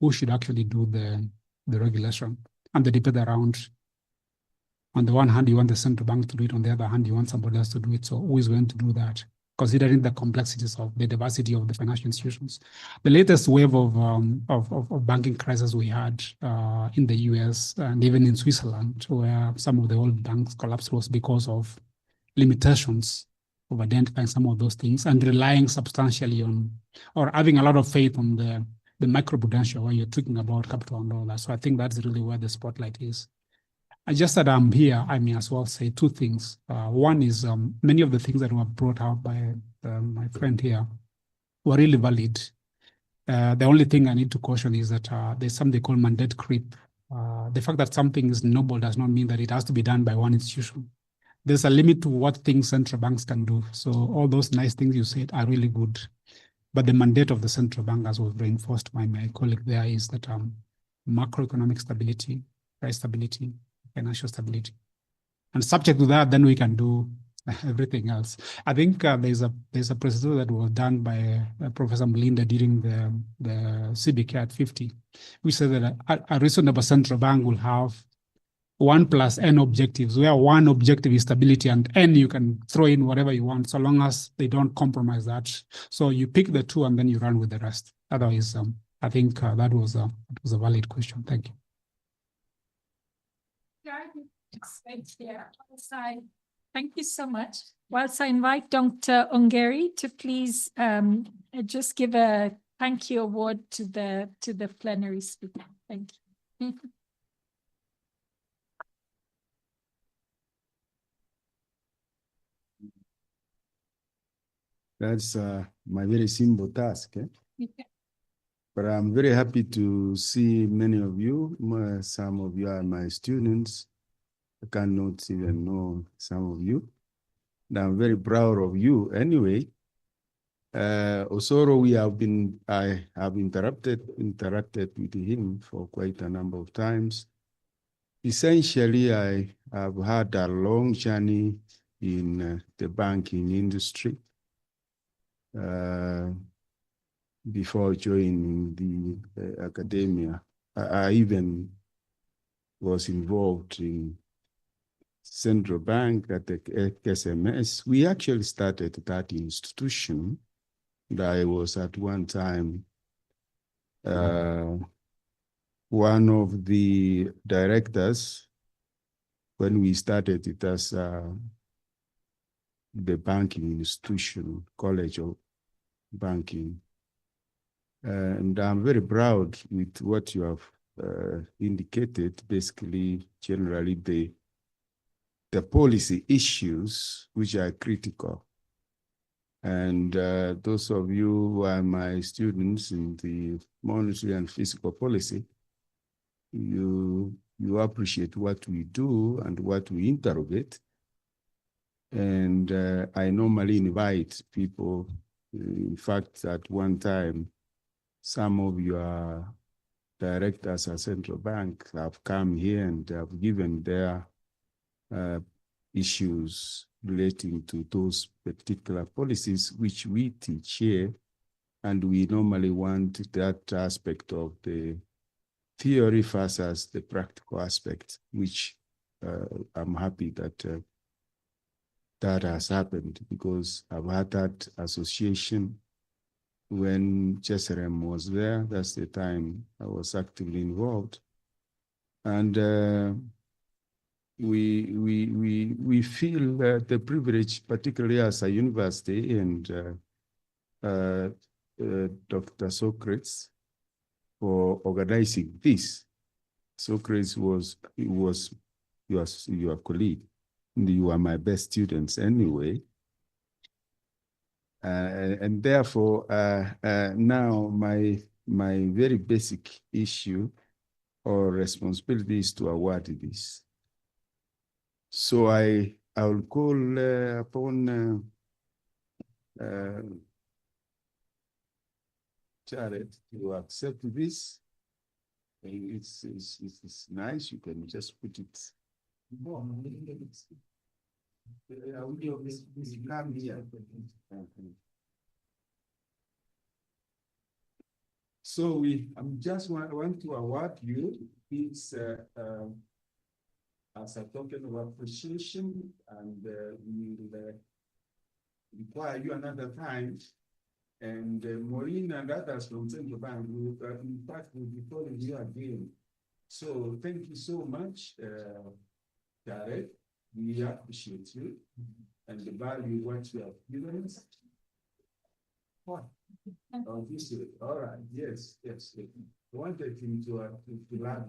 who should actually do the regulation and the debate around On the one hand, you want the central bank to do it. On the other hand, you want somebody else to do it. So who is going to do that? Considering the complexities of the diversity of the financial institutions. The latest wave of banking crisis we had in the US and even in Switzerland, where some of the old banks collapsed, was because of limitations of identifying some of those things and relying substantially on, or having a lot of faith on the microprudential when you're talking about capital and all that. So I think that's really where the spotlight is. I just that I'm here, I may as well say two things. One is many of the things that were brought out by my friend here were really valid. The only thing I need to caution is that there's something called mandate creep. The fact that something is noble does not mean that it has to be done by one institution. There's a limit to what things central banks can do. So all those nice things you said are really good. But the mandate of the central bank, as was reinforced by my colleague there, is that macroeconomic stability, price stability, financial stability. And subject to that, then we can do everything else. I think there's a presentation that was done by Professor Melinda during the CBK at 50, which said that a reasonable central bank will have 1 plus n objectives, where one objective is stability and n you can throw in whatever you want, so long as they don't compromise that. So you pick the two and then you run with the rest. Otherwise, I think that was a valid question. Thank you. Thank you so much. Whilst I invite Dr. Ongeri to please just give a thank you award to the plenary speaker. Thank you. That's my very simple task. Okay. But I'm very happy to see many of you. Some of you are my students. I cannot even know some of you. And I'm very proud of you anyway. Osoro, I have interacted with him for quite a number of times. Essentially, I have had a long journey in the banking industry. Before joining the academia, I even was involved in central bank at the SMS. We actually started that institution. And I was at one time one of the directors when we started it as the banking institution, College of Banking. And I'm very proud with what you have indicated, basically, generally the policy issues which are critical. And those of you who are my students in the monetary and fiscal policy, you appreciate what we do and what we interrogate. And I normally invite people. In fact, at one time, some of your directors at central bank have come here and have given their issues relating to those particular policies which we teach here. And we normally want that aspect of the theory versus the practical aspect, which I'm happy that that has happened, because I've had that association when Jeserem was there. That's the time I was actively involved. And we feel the privilege, particularly as a university, and Dr. Socrates, for organizing this. Socrates was your colleague. You are my best students anyway. And therefore, now my very basic issue or responsibility is to award this. So I will call upon Jared to accept this. It's nice. You can just put it. So I just want to award you. It's as a token of appreciation, and we will require you another time. And Maureen and others from Central Bank will, in fact, will be calling you again. So thank you so much, Jared. We appreciate you and the value what you have given us. What? Oh, this way. All right. Yes, yes. I wanted him to laugh.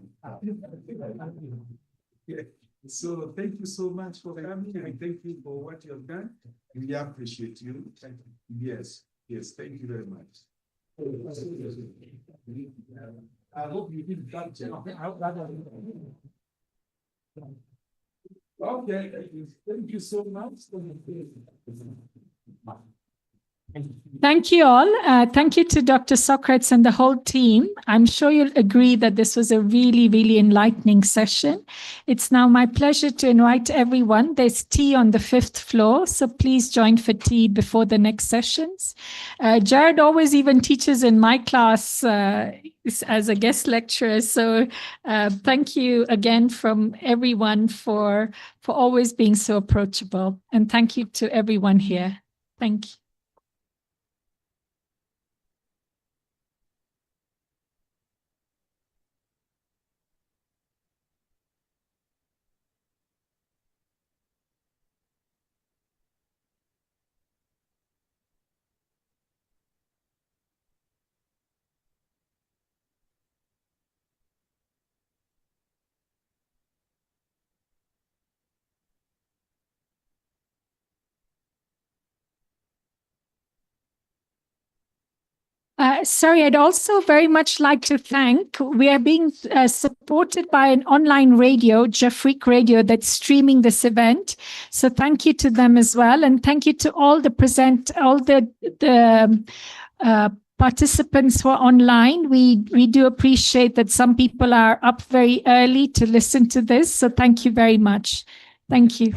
Yeah. So thank you so much for coming, and thank you for what you have done. We appreciate you. Thank you. Yes, yes. Thank you very much. I hope you did capture. Okay, thank you so much. Thank you all. Thank you to Dr. Socrates and the whole team. I'm sure you'll agree that this was a really, really enlightening session. It's now my pleasure to invite everyone. There's tea on the 5th floor, so please join for tea before the next sessions. Jared always even teaches in my class as a guest lecturer. So thank you again from everyone for always being so approachable. And thank you to everyone here. Thank you. Sorry, I'd also very much like to thank, we are being supported by an online radio, Jafrique Radio, that's streaming this event. So thank you to them as well. And thank you to all the participants who are online. We do appreciate that some people are up very early to listen to this. So thank you very much. Thank you.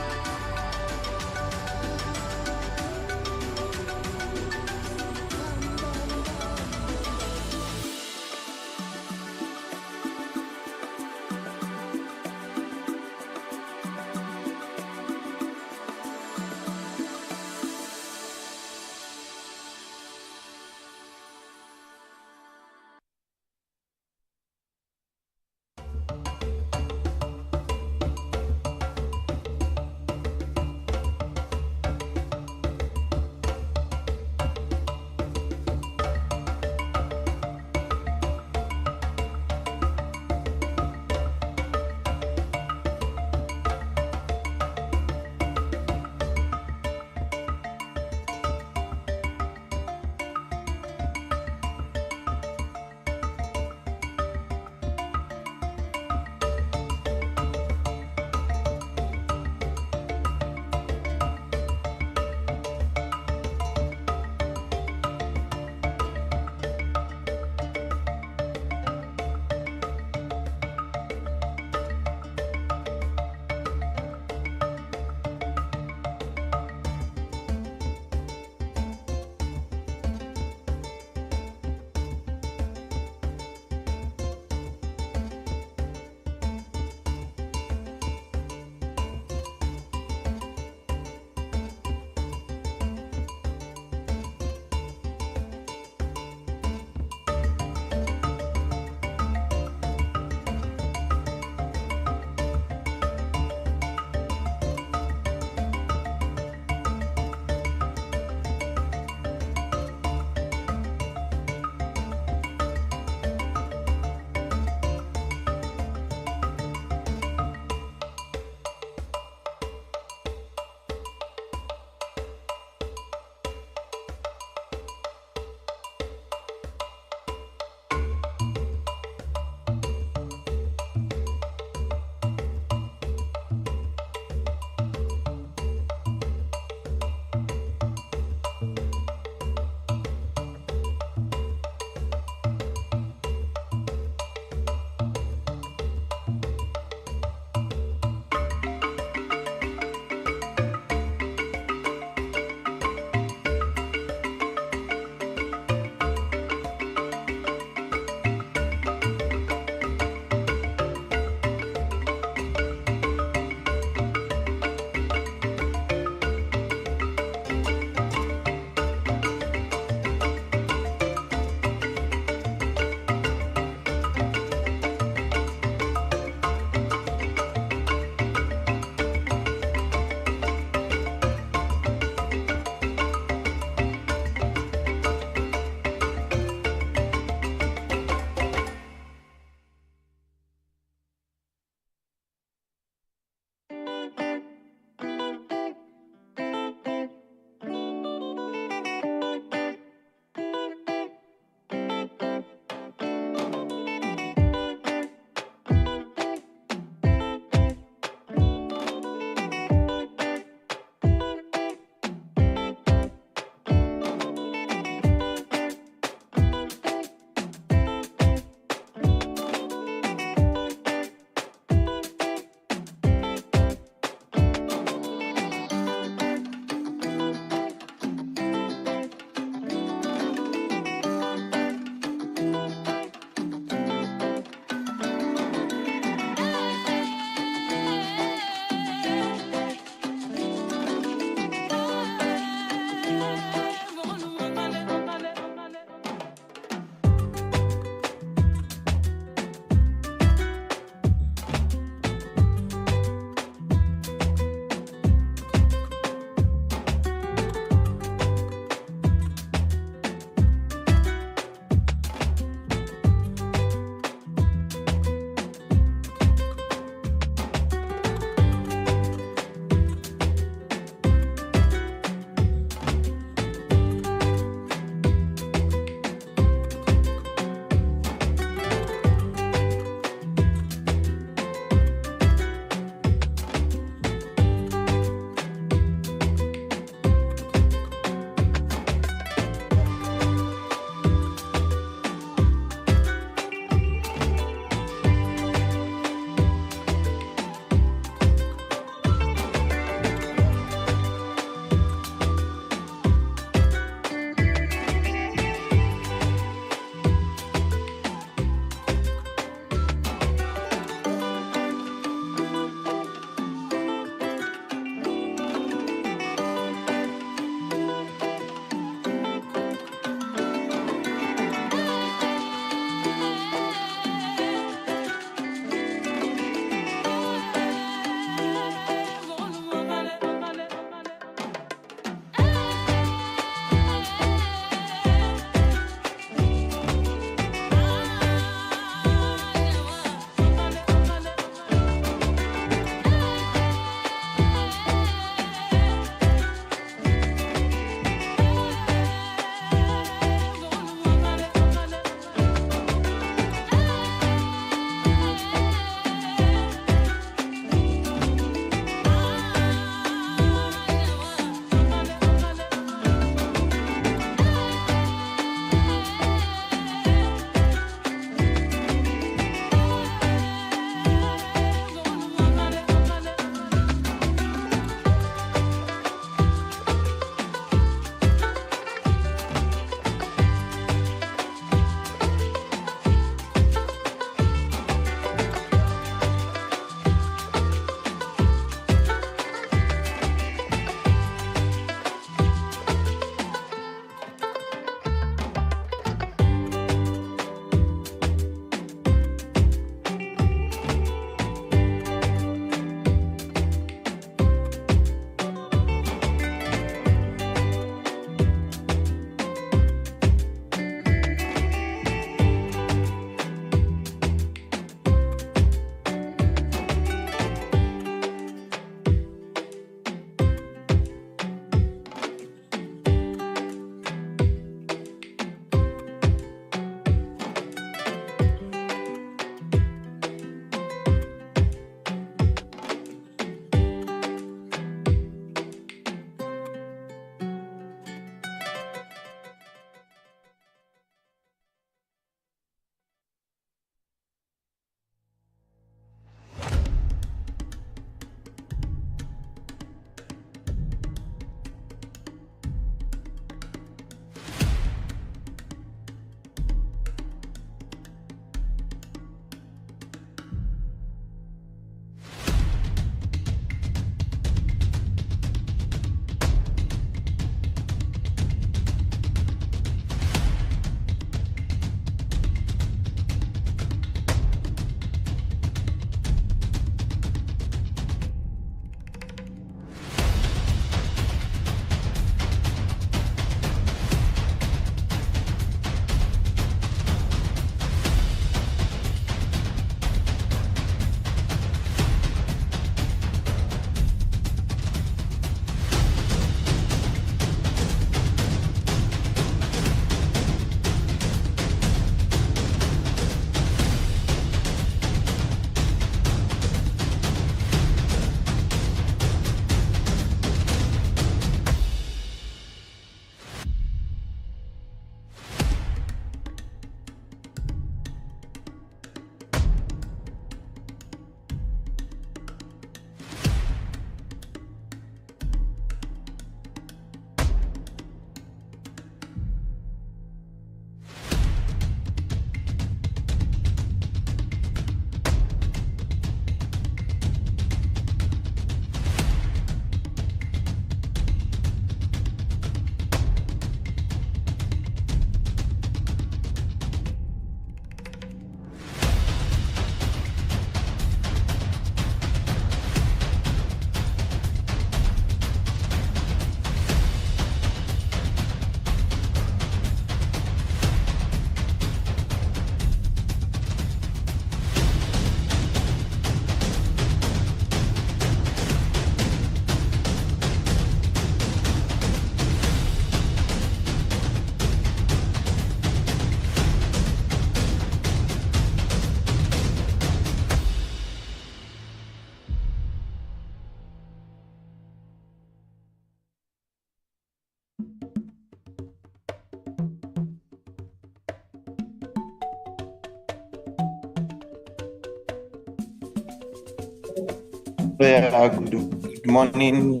Yeah, good morning.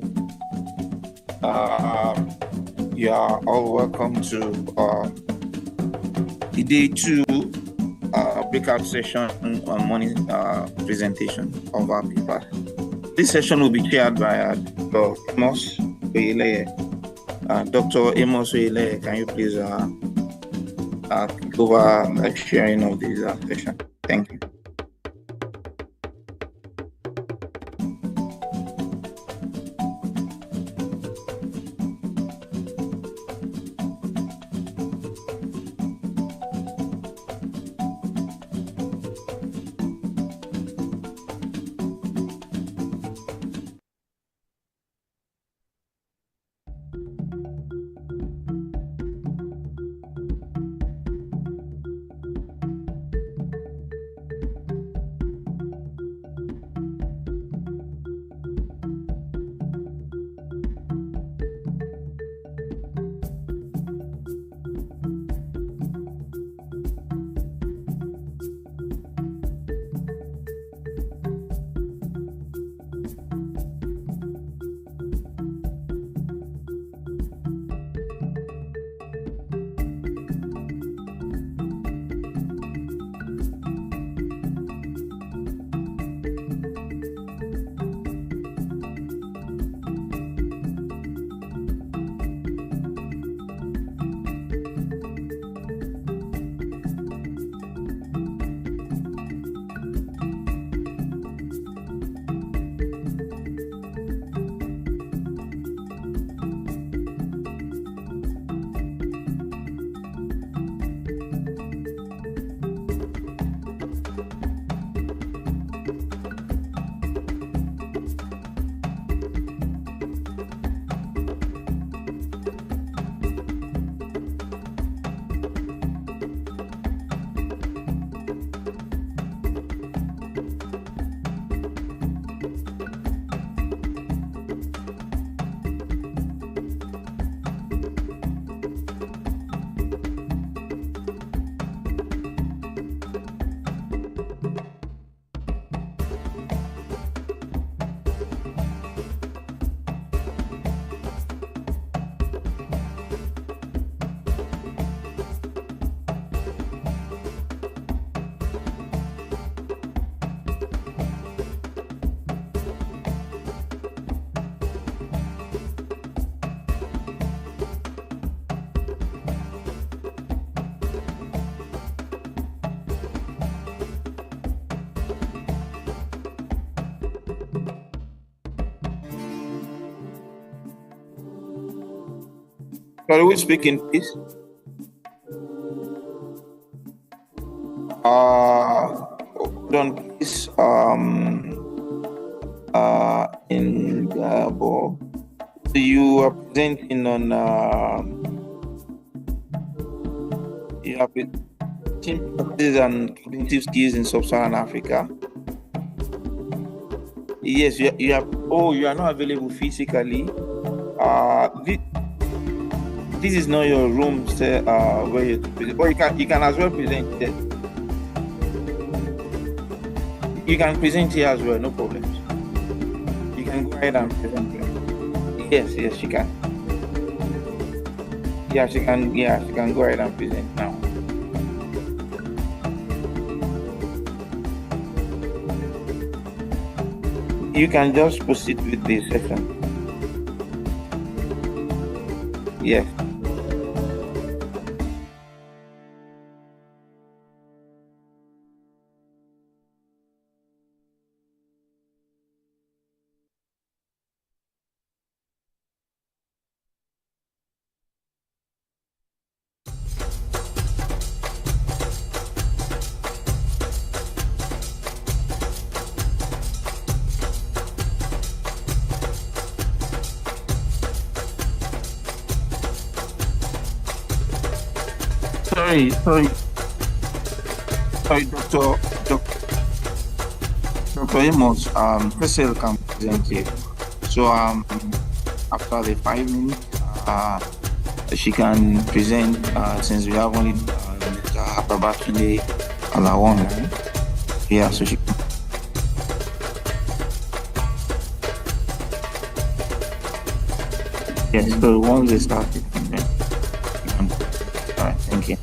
You are all welcome to the day 2 breakout session on morning presentation of our paper. This session will be chaired by Dr. Amos Oyeleye. Dr. Amos Oyeleye, can you please take over the sharing of this session? Thank you. Sorry, who's speaking, please? Hold on, please. In Gabo, you are presenting on you are presenting practices and cognitive skills in sub-Saharan Africa. Yes, you have. Oh, you are not available physically. This is not your room, sir, where you present, but you can as well present there. You can present here as well, no problems. You can go ahead and present here. Yes, she can. Yeah, she can go ahead and present now. You can just proceed with the session. Yes. Sorry, Dr. Amos, Priscilla can present here. So after the 5 minutes, she can present since we have only Babatunde Alawon. Yeah, so she can. Yes, so once they start it, then you can. All right, thank you.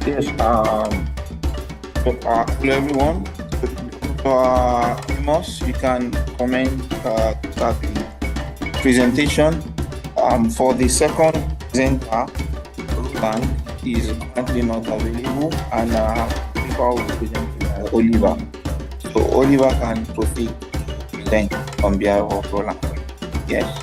Yes, hello everyone. Amos, you can comment at the presentation. For the second presenter, Roland is currently not available, and people will present Oliver. So Oliver can proceed to present on behalf of Roland. Yes.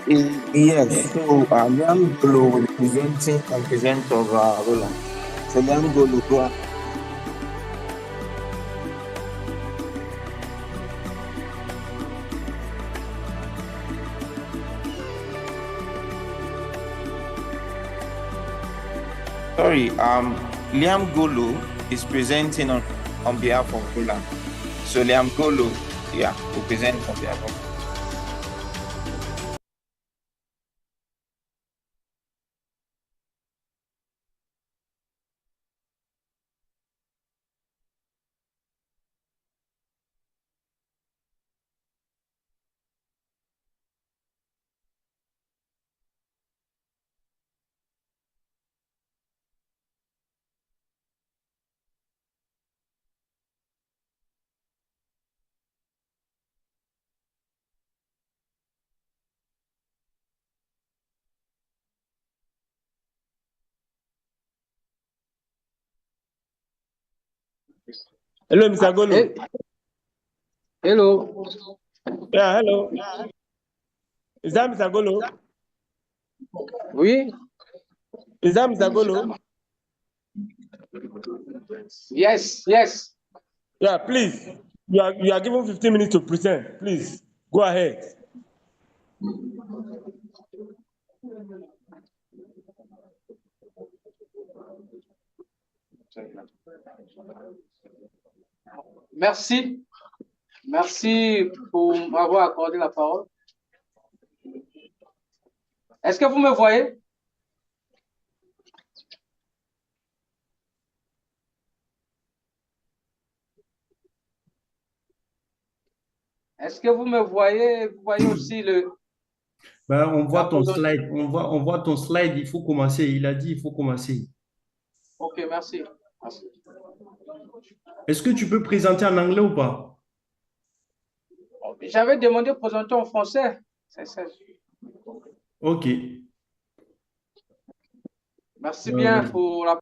Yes, so Liam Golo will be presenting on behalf of Roland. So Liam Golo, go ahead. Sorry, Liam Golo is presenting on behalf of Roland. So Liam Golo, yeah, will present on behalf of. Hello, Mr. Golo. Hello. Yeah, hello. Is that Mr. Golo? Oui. Is that Mr. Golo? Yes, yes. Yeah, please. You are given 15 minutes to present. Please go ahead. Merci. Merci pour m'avoir accordé la parole. Est-ce que vous me voyez? Est-ce que vous me voyez? Vous voyez aussi le... Ben, on voit la ton présentation. slide. On voit ton slide. Il faut commencer. Il a dit il faut commencer. Ok, merci. Merci. Est-ce que tu peux présenter en anglais ou pas? J'avais demandé de présenter en français. C'est ça. Ok. Merci bien pour la...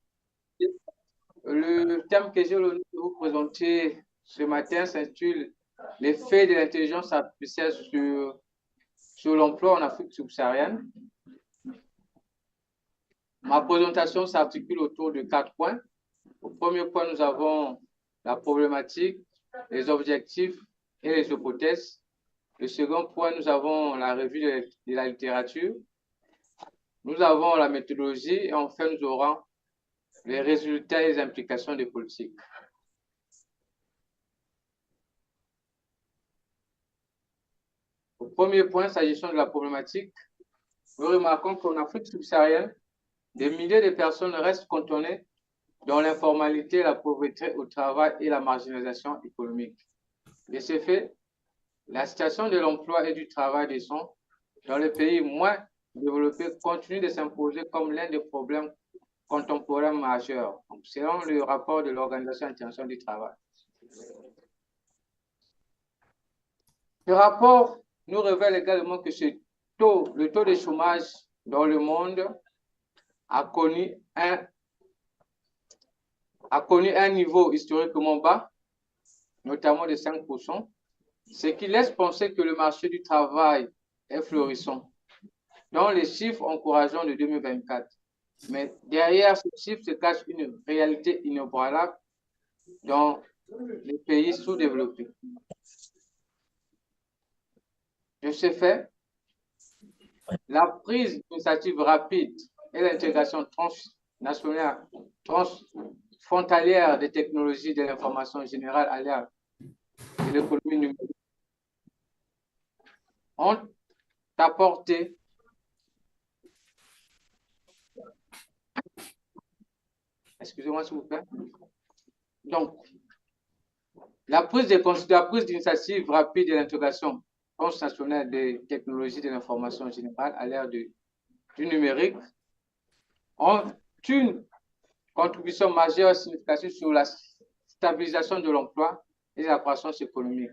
Le thème que j'ai l'honneur de vous présenter ce matin s'intitule l'effet de l'intelligence artificielle sur l'emploi en Afrique subsaharienne. Ma présentation s'articule autour de 4 points. Au premier point, nous avons la problématique, les objectifs et les hypothèses. Le second point, nous avons la revue de la littérature. Nous avons la méthodologie et enfin, nous aurons les résultats et les implications des politiques. Au premier point, s'agissant de la problématique, nous remarquons qu'en Afrique subsaharienne, des milliers de personnes restent cantonnées dans l'informalité, la pauvreté au travail et la marginalisation économique. De ce fait, la situation de l'emploi et du travail décent dans les pays moins développés continue de s'imposer comme l'un des problèmes contemporains majeurs, selon le rapport de l'Organisation internationale du travail. Ce rapport nous révèle également que le taux de chômage dans le monde a connu un niveau historiquement bas, notamment de 5%, ce qui laisse penser que le marché du travail est florissant, dans les chiffres encourageants de 2024. Mais derrière ce chiffre se cache une réalité inébranlable dans les pays sous-développés. De ce fait, la prise d'initiative rapide et l'intégration transnationale, transfrontalière des technologies de l'information générale à l'ère de l'économie numérique ont apporté excusez-moi s'il vous plaît. Donc, la prise d'initiative rapide et l'intégration transnationale des technologies de l'information générale à l'ère du numérique ont une contribution majeure et significative sur la stabilisation de l'emploi et la croissance économique.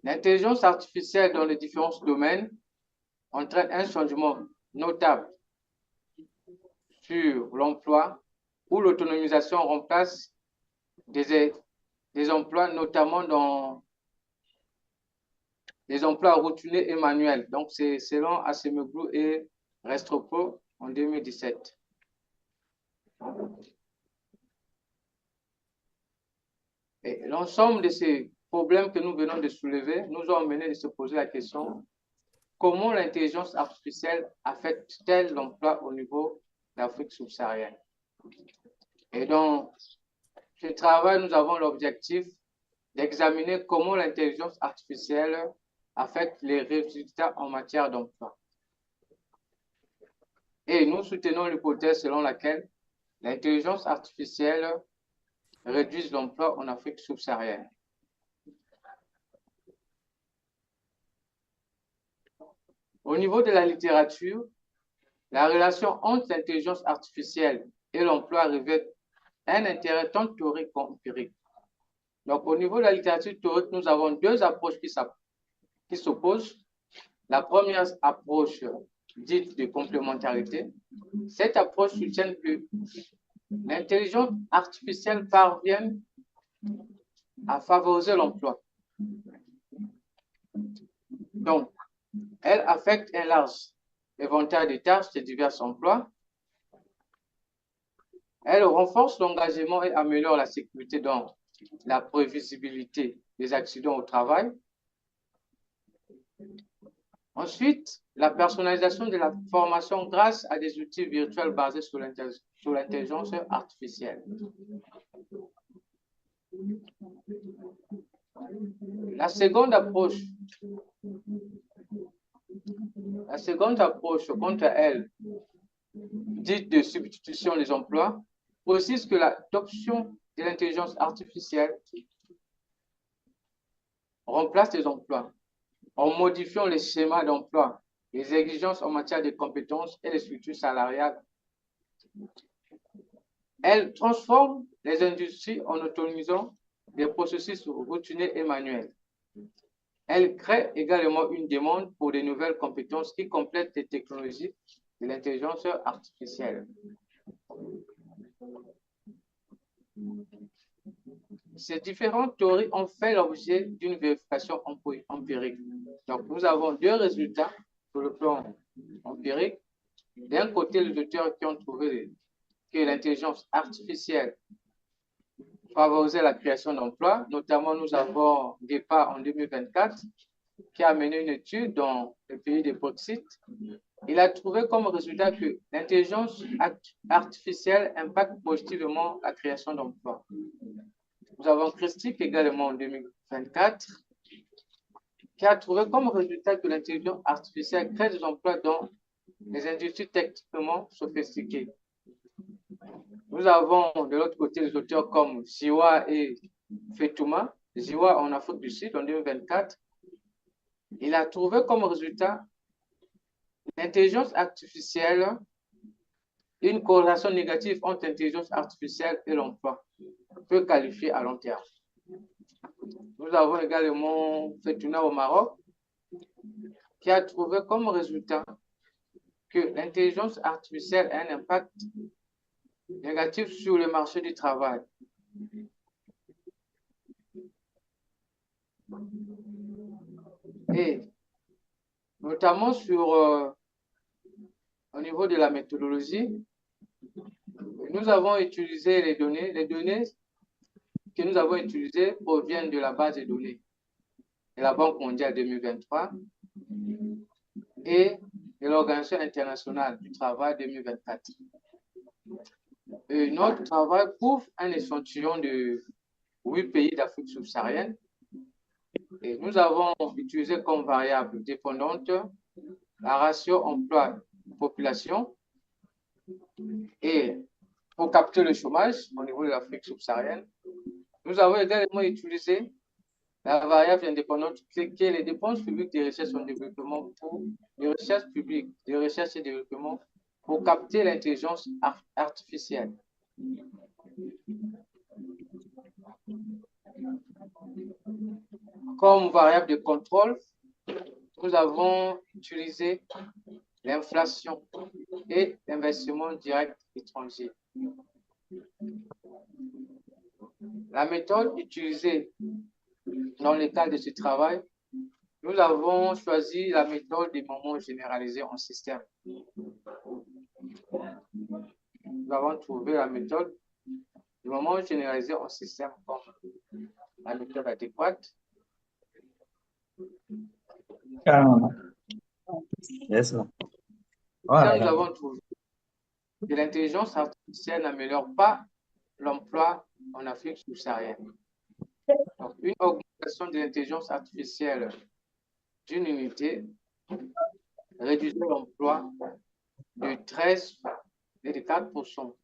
L'intelligence artificielle dans les différents domaines entraîne un changement notable sur l'emploi où l'autonomisation remplace des emplois, notamment dans des emplois routiniers et manuels. Donc, c'est selon Asemeglou et Restrepo en 2017. Et l'ensemble de ces problèmes que nous venons de soulever nous ont amené de se poser la question: comment l'intelligence artificielle affecte-t-elle l'emploi au niveau de l'Afrique subsaharienne? Et dans ce travail, nous avons l'objectif d'examiner comment l'intelligence artificielle affecte les résultats en matière d'emploi. Et nous soutenons l'hypothèse selon laquelle l'intelligence artificielle réduit l'emploi en Afrique subsaharienne. Au niveau de la littérature, la relation entre l'intelligence artificielle et l'emploi revêt un intérêt tant théorique qu'empirique. Donc, au niveau de la littérature théorique, nous avons deux approches qui s'opposent. La première approche dite de complémentarité. Cette approche soutient que l'intelligence artificielle parvient à favoriser l'emploi. Donc, elle affecte un large éventail de tâches de divers emplois. Elle renforce l'engagement et améliore la sécurité dans la prévisibilité des accidents au travail. Ensuite, la personnalisation de la formation grâce à des outils virtuels basés sur l'intelligence artificielle. La seconde approche, quant à elle, dite de substitution des emplois, précise que l'adoption de l'intelligence artificielle remplace les emplois en modifiant les schémas d'emploi, les exigences en matière de compétences et les structures salariales. Elle transforme les industries en autonomisant des processus routiniers et manuels. Elle crée également une demande pour de nouvelles compétences qui complètent les technologies de l'intelligence artificielle. Ces différentes théories ont fait l'objet d'une vérification empirique. Donc, nous avons deux résultats sur le plan empirique. D'un côté, les auteurs qui ont trouvé que l'intelligence artificielle favorisait la création d'emplois. Notamment, nous avons DEPA en 2024 qui a mené une étude dans le pays de Brexit. Il a trouvé comme résultat que l'intelligence artificielle impacte positivement la création d'emplois. Nous avons Christique également en 2024 qui a trouvé comme résultat que l'intelligence artificielle crée des emplois dans les industries techniquement sophistiquées. Nous avons de l'autre côté des auteurs comme Ziwa et Fetouma. Ziwa en Afrique du Sud en 2024. Il a trouvé comme résultat l'intelligence artificielle, une corrélation négative entre l'intelligence artificielle et l'emploi, peu qualifié à long terme. Nous avons également Fetouma au Maroc, qui a trouvé comme résultat que l'intelligence artificielle a un impact négatif sur le marché du travail. Et notamment au niveau de la méthodologie, nous avons utilisé les données. Les données que nous avons utilisées proviennent de la base de données de la Banque mondiale 2023 et de l'Organisation internationale du travail 2024. Et notre travail couvre un échantillon de 8 pays d'Afrique subsaharienne. Et nous avons utilisé comme variable dépendante la ratio emploi-population. Et pour capter le chômage au niveau de l'Afrique subsaharienne, nous avons également utilisé la variable indépendante qui est les dépenses publiques de recherche en développement pour les recherches publiques, de recherche et développement pour capter l'intelligence artificielle. Comme variable de contrôle, nous avons utilisé l'inflation et l'investissement direct étranger. La méthode utilisée dans le cadre de ce travail nous avons choisi la méthode des moments généralisés en système. Nous avons trouvé la méthode des moments généralisés en système comme la méthode adéquate. Yes, sir. Ça, nous avons trouvé que l'intelligence artificielle n'améliore pas l'emploi en Afrique subsaharienne. Donc, une augmentation de l'intelligence artificielle d'une unité réduisait l'emploi de 13 et de 4%.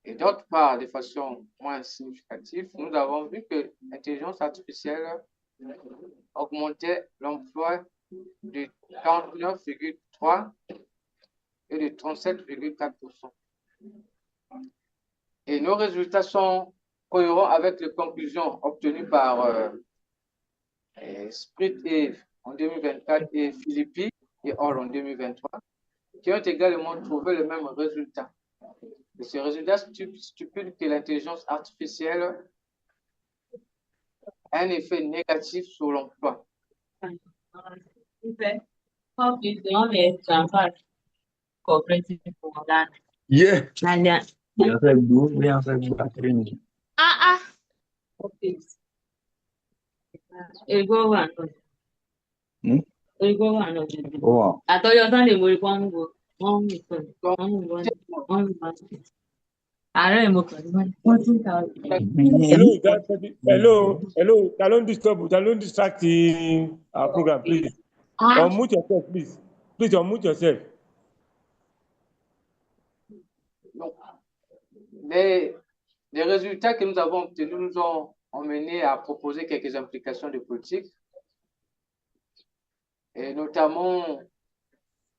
Et d'autre part, de façon moins significative, nous avons vu que l'intelligence artificielle augmentait l'emploi de 49,3 et de 37,4%. Et nos résultats sont cohérents avec les conclusions obtenues par Sprit Eve en 2024 et Philippi et Hall en 2023, qui ont également trouvé le même résultat. Et ces résultats stipulent que l'intelligence artificielle a un effet négatif sur l'emploi. Yeah. Wow. Hello. Don't disturb. Don't distract our program, please. Unmute yourself, please. Please unmute yourself. Donc, les résultats que nous avons obtenus nous ont emmenés à proposer quelques implications de politique, et notamment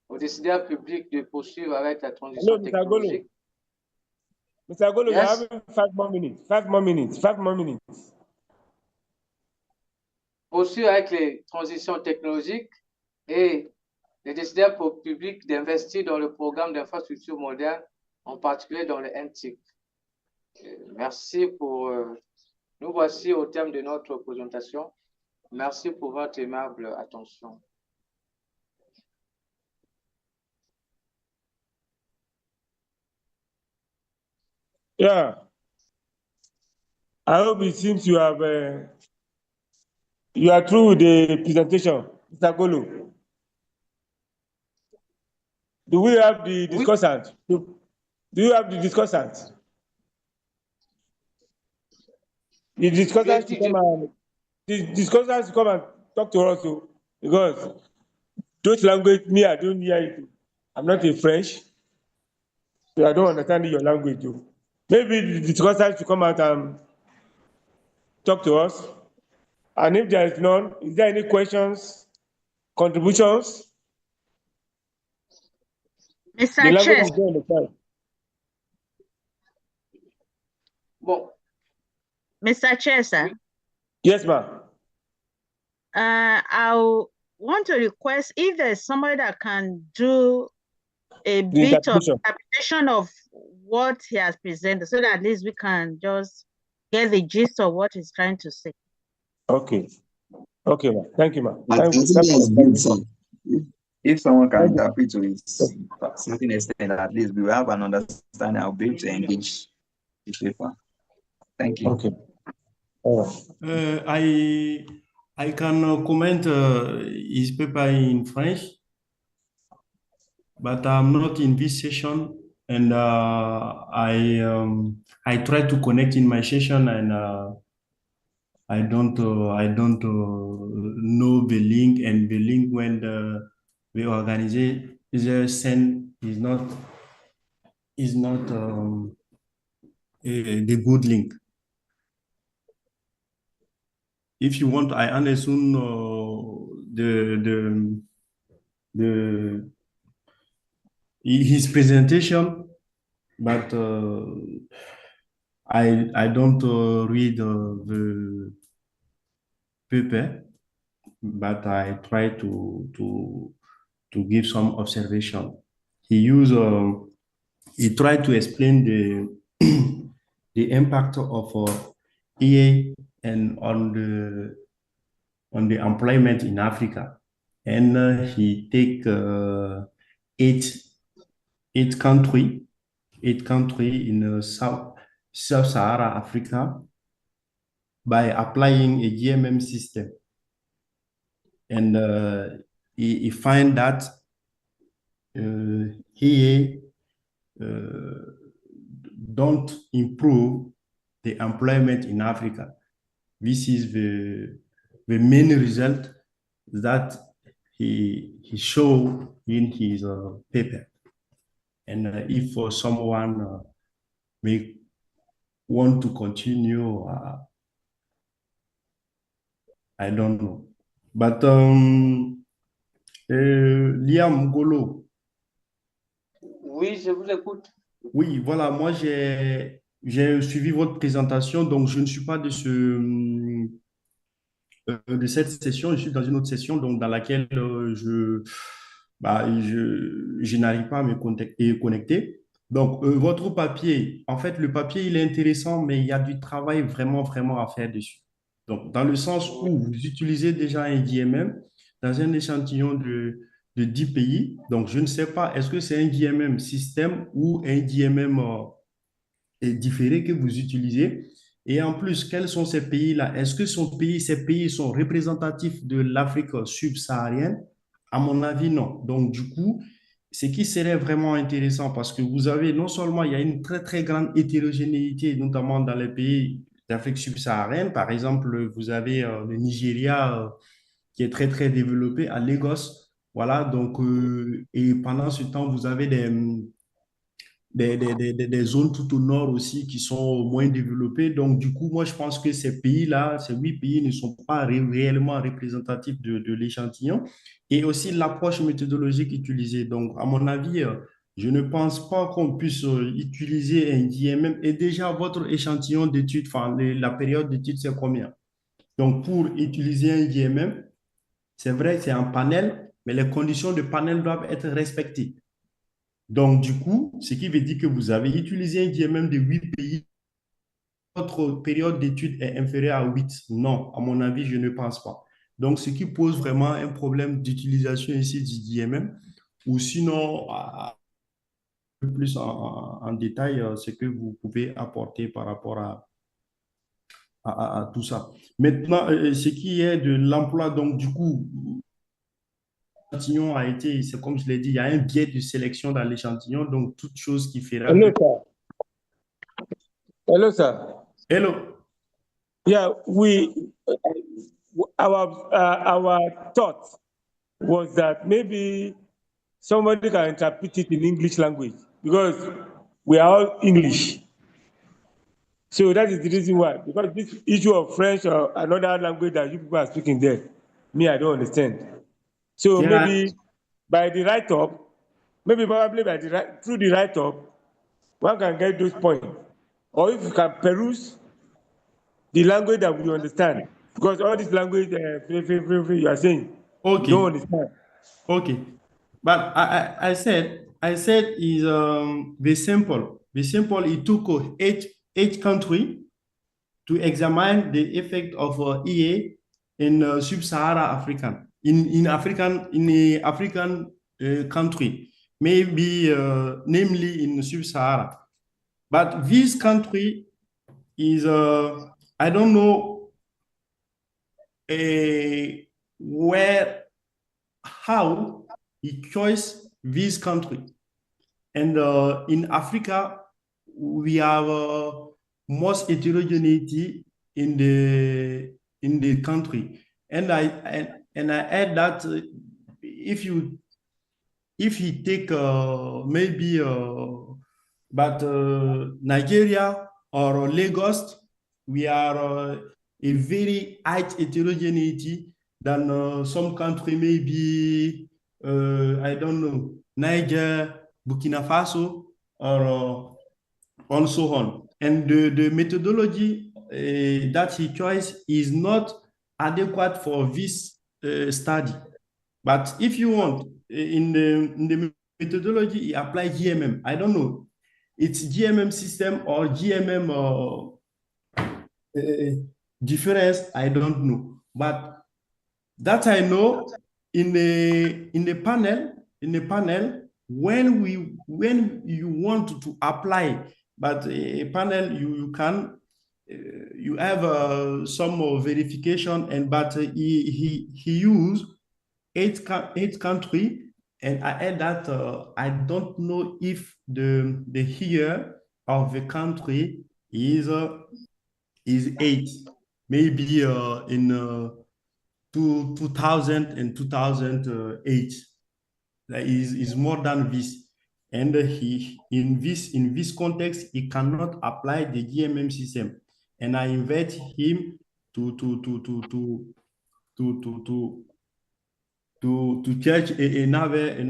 aux décideurs publics de poursuivre avec la transition technologique. Mr. Agolo, Yes. you have 5 more minutes. 5 more minutes. 5 more minutes. Poursuivre avec les transitions technologiques et les décideurs publics d'investir dans le programme d'infrastructure moderne, en particulier dans le NTIC. Merci pour... nous voici au terme de notre présentation. Merci pour votre aimable attention. Yeah. I hope it seems you have you are through with the presentation, Mr. Agolo. Do we have the discussant? Do you have the discussant? The discussant to come and talk to us, because those language, me, I don't hear it. I'm not a French, so I don't understand your language too. Maybe the discussant to come out and talk to us. And if there is none, is there any questions, contributions? Mr. The language Chair, is there on the side. Bon. Mr. Chair, sir, Yes, ma'am. I want to request if there's somebody that can do a The bit of interpretation. interpretation of what he has presented, so that at least we can just get the gist of what he's trying to say. Okay. Okay, ma'am. Thank you, ma'am. I Thank you. think it's good, sir. If someone can Thank you. interpret to it, something extent, at least we will have an understanding. I'll be able to engage the paper. Thank you. Okay. All right. I can comment his paper in French, but I'm not in this session, and I try to connect in my session, and I don't know the link, and the link when the organization send is not the good link. If you want, I understand his presentation, but I don't read the paper, but I try to give some observation. He tried to explain the impact of EA and on on the employment in Africa. And he take eight country in Sub-Sahara Africa by applying a GMM system. And he find that he don't improve the employment in Africa. This is the main result that he showed in his paper. And if someone may want to continue, I don't know. But Liam Golo. Oui, je vous écoute. Oui, voilà, moi j'ai suivi votre présentation, donc je ne suis pas de cette session, je suis dans une autre session donc dans laquelle je n'arrive pas à me connecter. Donc votre papier, en fait le papier il est intéressant, mais il y a du travail vraiment vraiment à faire dessus. Donc dans le sens où vous utilisez déjà un DMM dans un échantillon de 10 pays. Donc je ne sais pas, est-ce que c'est un DMM système ou un DMM différé que vous utilisez? Et en plus, quels sont ces pays-là? Est-ce que ces pays sont représentatifs de l'Afrique subsaharienne? À mon avis, non. Donc, du coup, ce qui serait vraiment intéressant, parce que vous avez non seulement, il y a une très, très grande hétérogénéité, notamment dans les pays d'Afrique subsaharienne. Par exemple, vous avez le Nigeria qui est très, très développé à Lagos. Voilà, donc, et pendant ce temps, vous avez des zones tout au nord aussi qui sont moins développées. Donc, du coup, moi, je pense que ces pays-là, ces 8 pays ne sont pas réellement représentatifs de l'échantillon. Et aussi l'approche méthodologique utilisée. Donc, à mon avis, je ne pense pas qu'on puisse utiliser un DMM. Et déjà, votre échantillon d'études, enfin, la période d'études, c'est combien? Donc, pour utiliser un DMM, c'est vrai, c'est un panel, mais les conditions de panel doivent être respectées. Donc, du coup, ce qui veut dire que vous avez utilisé un DMM de 8 pays, votre période d'étude est inférieure à 8. Non, à mon avis, je ne pense pas. Donc, ce qui pose vraiment un problème d'utilisation ici du DMM, ou sinon, un peu plus en détail, ce que vous pouvez apporter par rapport à tout ça. Maintenant, ce qui est de l'emploi, donc du coup, l'échantillon a été, c'est comme je l'ai dit, il y a un biais de sélection dans l'échantillon, donc toute chose qui fera Hello, que... sir. Hello, sir. Hello. Yeah, our thought was that maybe somebody can interpret it in English language because we are all English. So that is the reason why. Because this issue of French or another language that you people are speaking there, me, I don't understand. So Yeah. maybe by the write-up, maybe probably through the write-up, one can get those points. Or if you can peruse the language that we understand. Because all this language you are saying, Okay. don't understand. Okay. But I said is the sample. The sample, it took eight country to examine the effect of EA in sub-Sahara African, in a African country, maybe namely in sub-Sahara. But this country is, I don't know how he chose this country. And in Africa, we have most heterogeneity in the country. And I add that if you take maybe but Nigeria or Lagos, we are a very high heterogeneity than some country, maybe I don't know, Niger, Burkina Faso, or and so on. And the methodology that he chose is not adequate for this study. But if you want, in the methodology, he applied GMM. I don't know. It's GMM system or GMM difference, I don't know. But That I know in the panel, when you want to apply, but a panel you can you have some verification, and but he used eight country, and I add that I don't know if the year of the country is 8, maybe in 2000 and 2008. That is more than this. And he in this context, he cannot apply the GMM system. And I invite him to judge another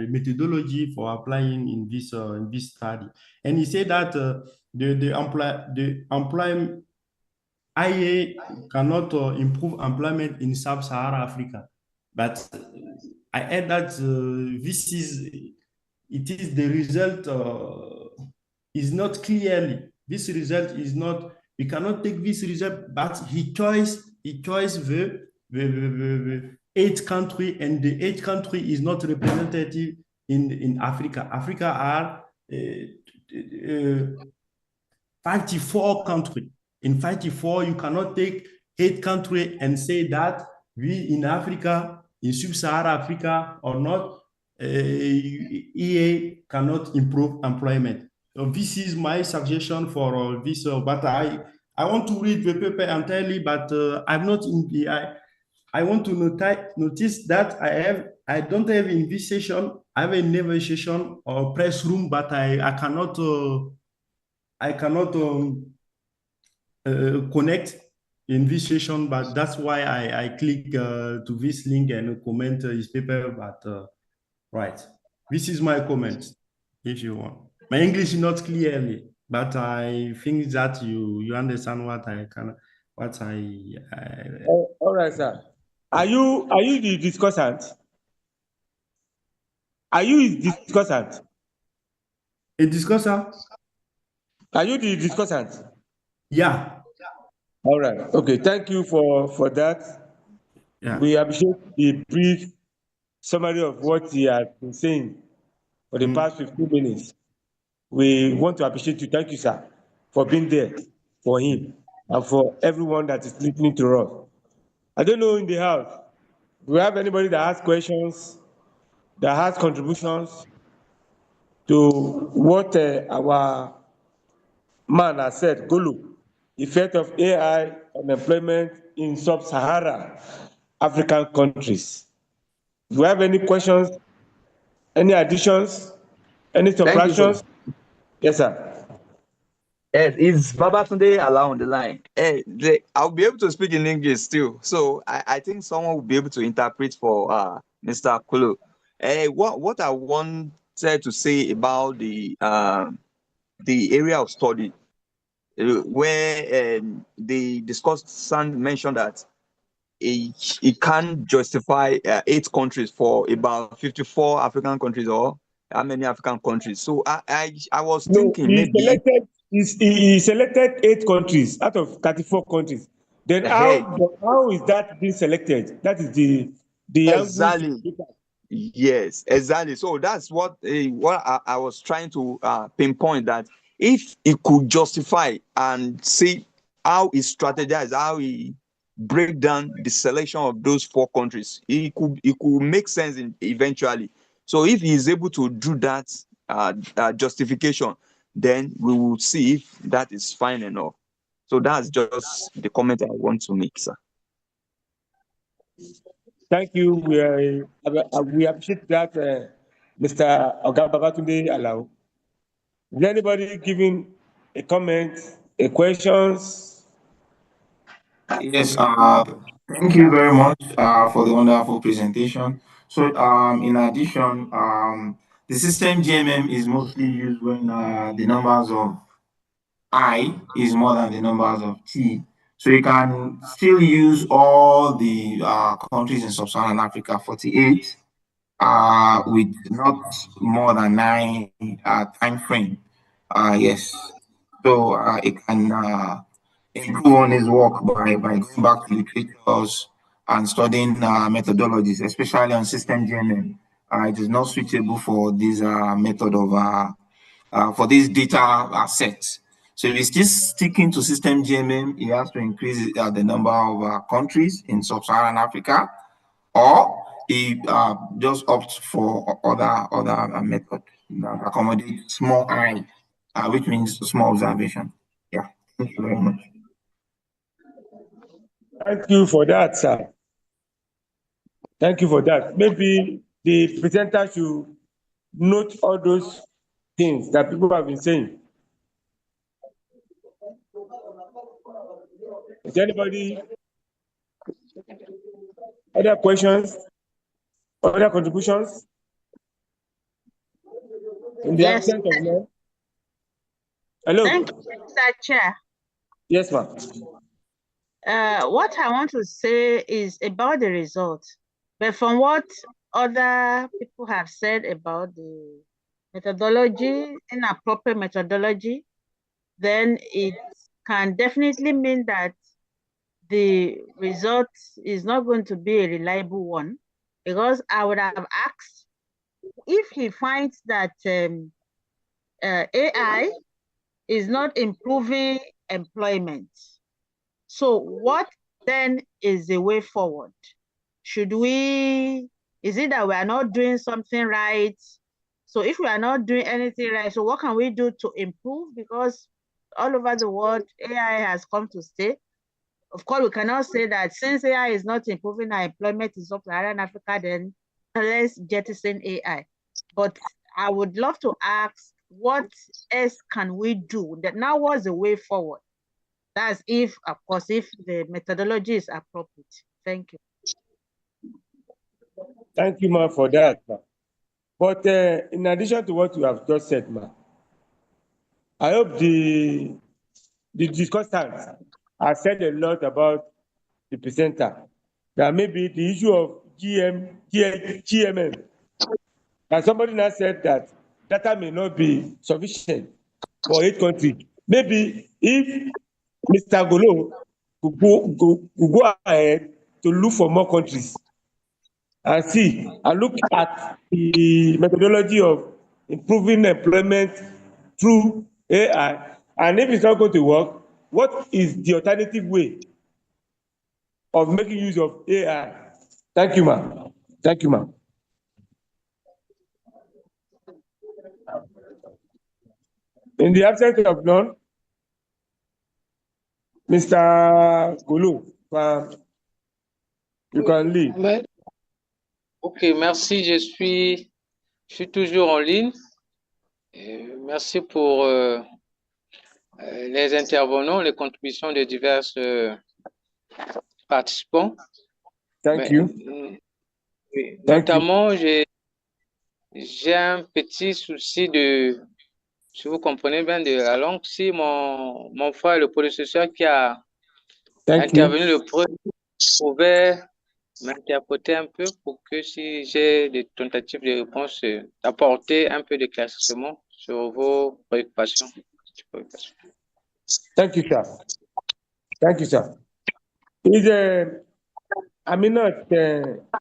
methodology for applying in this study. And he said that the employment IA cannot improve employment in sub-Saharan Africa, but I heard that it is the result is not clearly. This result is not. We cannot take this result, but he chose the 8 country, and the 8 country is not representative in Africa. Africa are 54 countries. In 54, you cannot take 8 countries and say that we in Africa, in sub-Saharan Africa or not, EA cannot improve employment. So this is my suggestion for this, but I want to read the paper entirely, but I'm not in the, I want to notice that I don't have in this session, I have a negotiation or press room, but I cannot connect in this session, but that's why I click to this link and comment his paper. But right, this is my comment. If you want, my English is not clearly, but I think that you understand what I can, what I. All right, sir. Are you the discussant? Are you his discussant? A discussant? Are you the discussant? Yeah. All right. Okay. Thank you for that. Yeah. We appreciate the brief summary of what he has been saying for the past 15 minutes. We want to appreciate you. Thank you, sir, for being there for him and for everyone that is listening to us. I don't know in the house, do we have anybody that has questions, that has contributions to what our man has said, Gulu, effect of AI on employment in sub-Saharan African countries? Do you have any questions, any additions, any subtractions? Yes, sir. Yes, is Babatunde allowed on the line? I'll be able to speak in English still. So I think someone will be able to interpret for Mr. Kulu. What I wanted to say about the area of study, where the discussant mentioned that it can justify 8 countries for about 54 African countries, or how many African countries. So I was thinking maybe he selected 8 countries out of 34 countries. Then how is that being selected? That is the exactly. Yes, exactly. So that's what I was trying to pinpoint, that if he could justify and see how he strategized, how he break down the selection of those 4 countries, it could make sense eventually. So if he is able to do that justification, then we will see if that is fine enough. So that's just the comment I want to make, sir. Thank you. We appreciate that, Mr. Babatunde Alao. Is anybody giving a comment, a questions? Yes, thank you very much for the wonderful presentation. So in addition, the system GMM is mostly used when the numbers of I is more than the numbers of T. So you can still use all the countries in Sub-Saharan Africa, 48, with not more than 9 time frame. Yes. So it can improve on his work by going back to literatures and studying methodologies, especially on system GMM. It is not suitable for this method of for this data sets. So if he's still sticking to system GMM, he has to increase the number of countries in sub-Saharan Africa, or he just opts for other method that accommodate small I, which means small observation. Yeah, thank you very much. Thank you for that, sir. Thank you for that. Maybe the presenter should note all those things that people have been saying. Is there anybody? Other questions? Other contributions? In the Yes. absence of none? Hello? Thank you, Mr. Chair. Yes, ma'am. What I want to say is about the results, but from what other people have said about the methodology, inappropriate methodology, then it can definitely mean that the result is not going to be a reliable one, because I would have asked if he finds that AI is not improving employment. So what then is the way forward? Is it that we are not doing something right? So if we are not doing anything right, so what can we do to improve? Because all over the world, AI has come to stay. Of course, we cannot say that since AI is not improving our employment in sub-Saharan Africa, then let's jettison AI. But I would love to ask, what else can we do? That now was the way forward. That's if, of course, if the methodology is appropriate. Thank you. Thank you, ma'am, for that. Ma. But in addition to what you have just said, ma'am, I hope the discussants have said a lot about the presenter. That maybe the issue of GMM. And somebody now said that data may not be sufficient for 8 countries. Maybe if Mr. Golo could go ahead to look for more countries and see and look at the methodology of improving employment through AI. And if it's not going to work, what is the alternative way of making use of AI? Thank you, ma'am. Thank you, ma'am. In the absence of none, Mr. Gulu, you can leave. Ok, merci, je suis toujours en ligne. Merci pour les intervenants, les contributions de divers participants. Thank you. Notamment, j'ai un petit souci si vous comprenez bien, de la langue. Si mon frère, le prédécesseur qui a intervenu le premier, pouvait m'interpréter un peu pour que si j'ai des tentatives de réponse, d'apporter un peu d'éclaircissement sur vos préoccupations. Thank you, sir. Thank you, sir. Is Aminat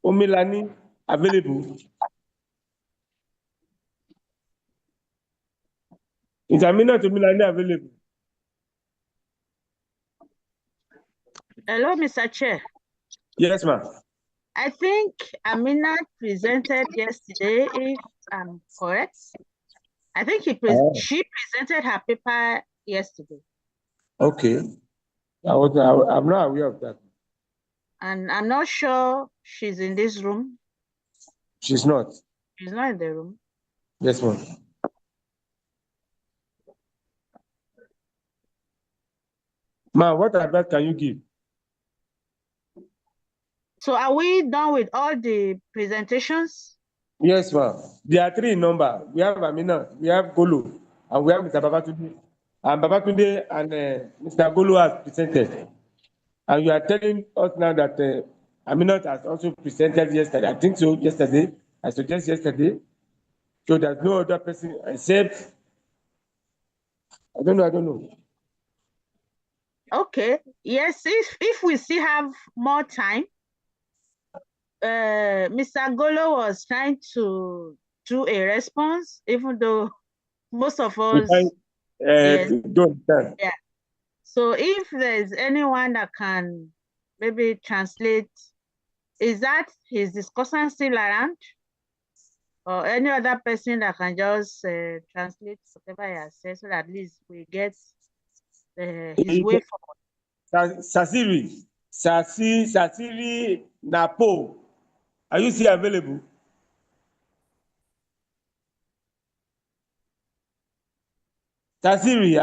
Omilani available? Is Aminat Omilani available? Hello, Mr. Chair. Yes, ma'am. I think Amina presented yesterday, if I'm correct. I think she presented her paper yesterday. Okay. I'm not aware of that. And I'm not sure she's in this room. She's not. She's not in the room. Yes, ma'am. Ma'am, what advice can you give? So are we done with all the presentations? Yes, ma'am. There are 3 in number. We have Amina, we have Golo, and we have Mr. Babatunde. And Babatunde and Mr. Golo has presented. And you are telling us now that Aminat has also presented yesterday. I think so, yesterday. I suggest yesterday. So there's no other person except, I don't know. Okay. Yes, if we still have more time, Mr. Golo was trying to do a response, even though most of us, yes, don't understand. yeah. So if there's anyone that can maybe translate, is that his discussant still around? Or any other person that can just translate whatever he has said so that at least we get his way forward. Sasiri Napo, are you still available? Sasiri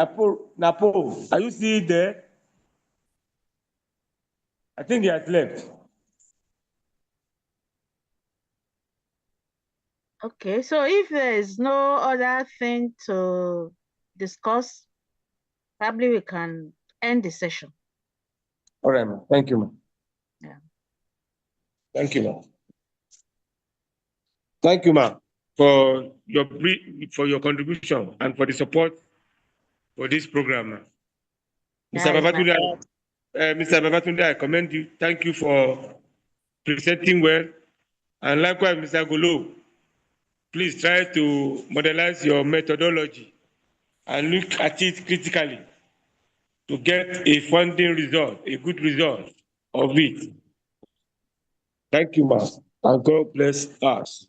Napo, are you still there? I think he has left. Okay, so if there is no other thing to discuss, probably we can end the session. All right, ma'am. Thank you, ma'am. Yeah. Thank you, ma'am. Thank you, ma'am, for your contribution and for the support for this program, ma'am. Mr. Babatunde, Mr. Babatunde, I commend you. Thank you for presenting well. And likewise, Mr. Golo, please try to modelize your methodology and look at it critically to get a funding result, a good result of it. Thank you, ma'am. And God bless us.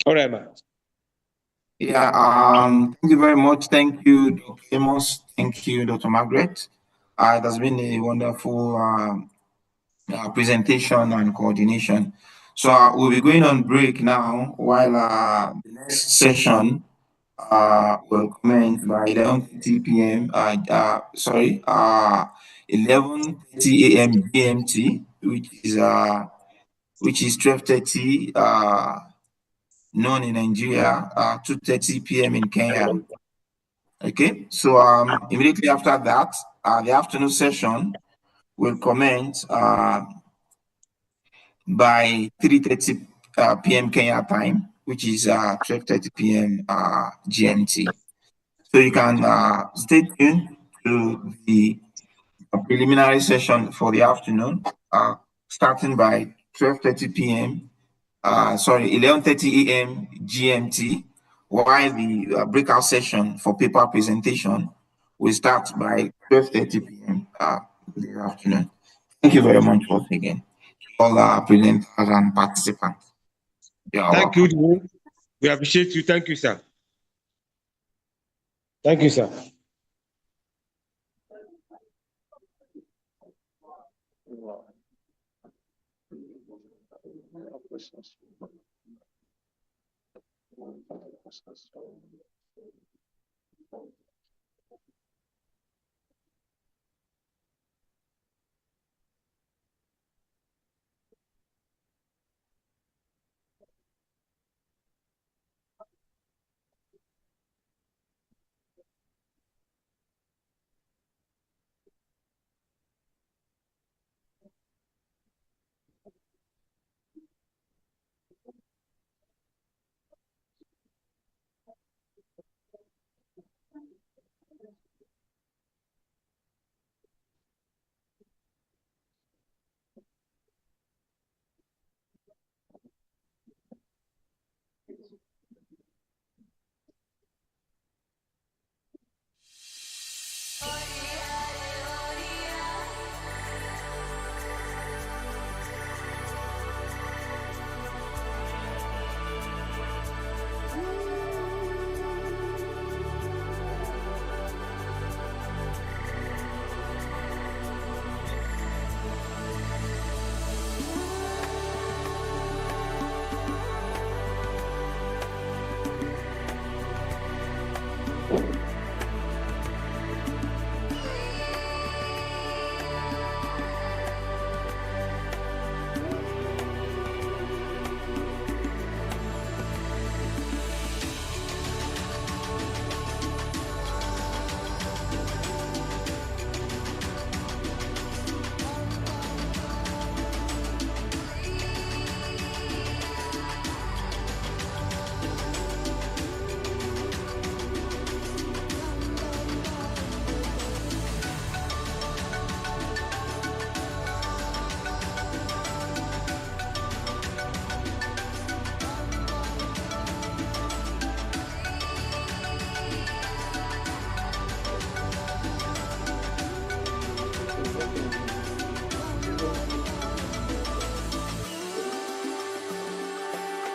All right, ma'am. Yeah, thank you very much. Thank you, Dr. Amos. Thank you, Dr. Margaret. It has been a wonderful presentation and coordination. So we'll be going on break now while the next session will commence by 11:30 p.m. 11:30 a.m. GMT, which is 12:30 noon in Nigeria, 2:30 p.m. in Kenya. Okay, so immediately after that, the afternoon session will commence by 3:30 p.m. Kenya time, which is 12:30 p.m. GMT. So you can stay tuned to the preliminary session for the afternoon, starting by 12:30 p.m. 11:30 a.m. GMT, while the breakout session for paper presentation will start by 12:30 p.m. In the afternoon. Thank you very much once again, all our presenters and participants. Thank you. We appreciate you. Thank you, sir. Thank you, sir.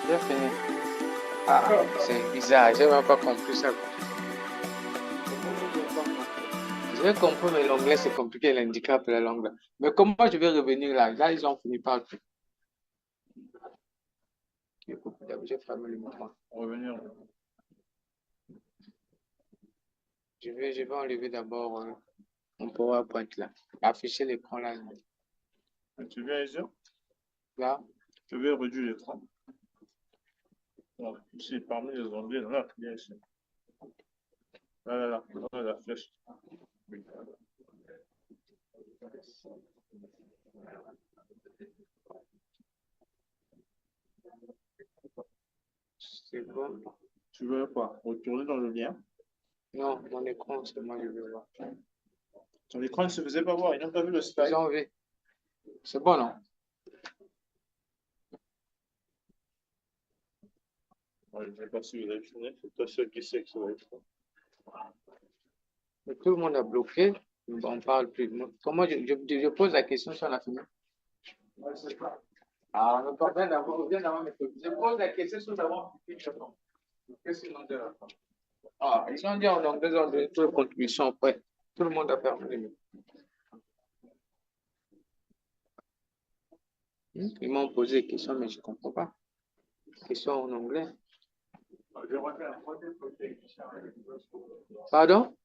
J'ai fini. Ah, c'est bizarre, j'ai même pas compris ça. J'ai compris, mais l'anglais c'est compliqué, l'handicap et la langue. Mais comment je vais revenir là? Là, ils ont fini par tout. J'ai fermé le mouvement. Revenir. Je vais enlever d'abord mon PowerPoint là. Afficher l'écran là. Tu viens ici? Là. Je vais réduire l'écran. C'est parmi les onglets, là, bien ici. Là, la flèche. C'est bon. Tu veux quoi? Retourner dans le lien? Non, mon écran, c'est moi, je veux voir. Ton écran ne se faisait pas voir, ils n'ont pas vu le slide. Ils ont enlevé. C'est bon, non? Ouais, je ne sais pas si vous avez fini, c'est toi seul qui sais que ça va être. Mais tout le monde a bloqué, on ne parle plus. Comment je pose la question si on a fini? Ouais, c'est pas. Ah, on ne vient d'avoir mes trucs. Je pose la question sur d'avoir fini. Qu'est-ce qu'ils ont dit là? Ah, ils ont dit en anglais, ils ont donné toutes les contributions après. Tout le monde a fermé les micros. Ils m'ont posé des questions, mais je ne comprends pas. Questions en anglais. Pardon?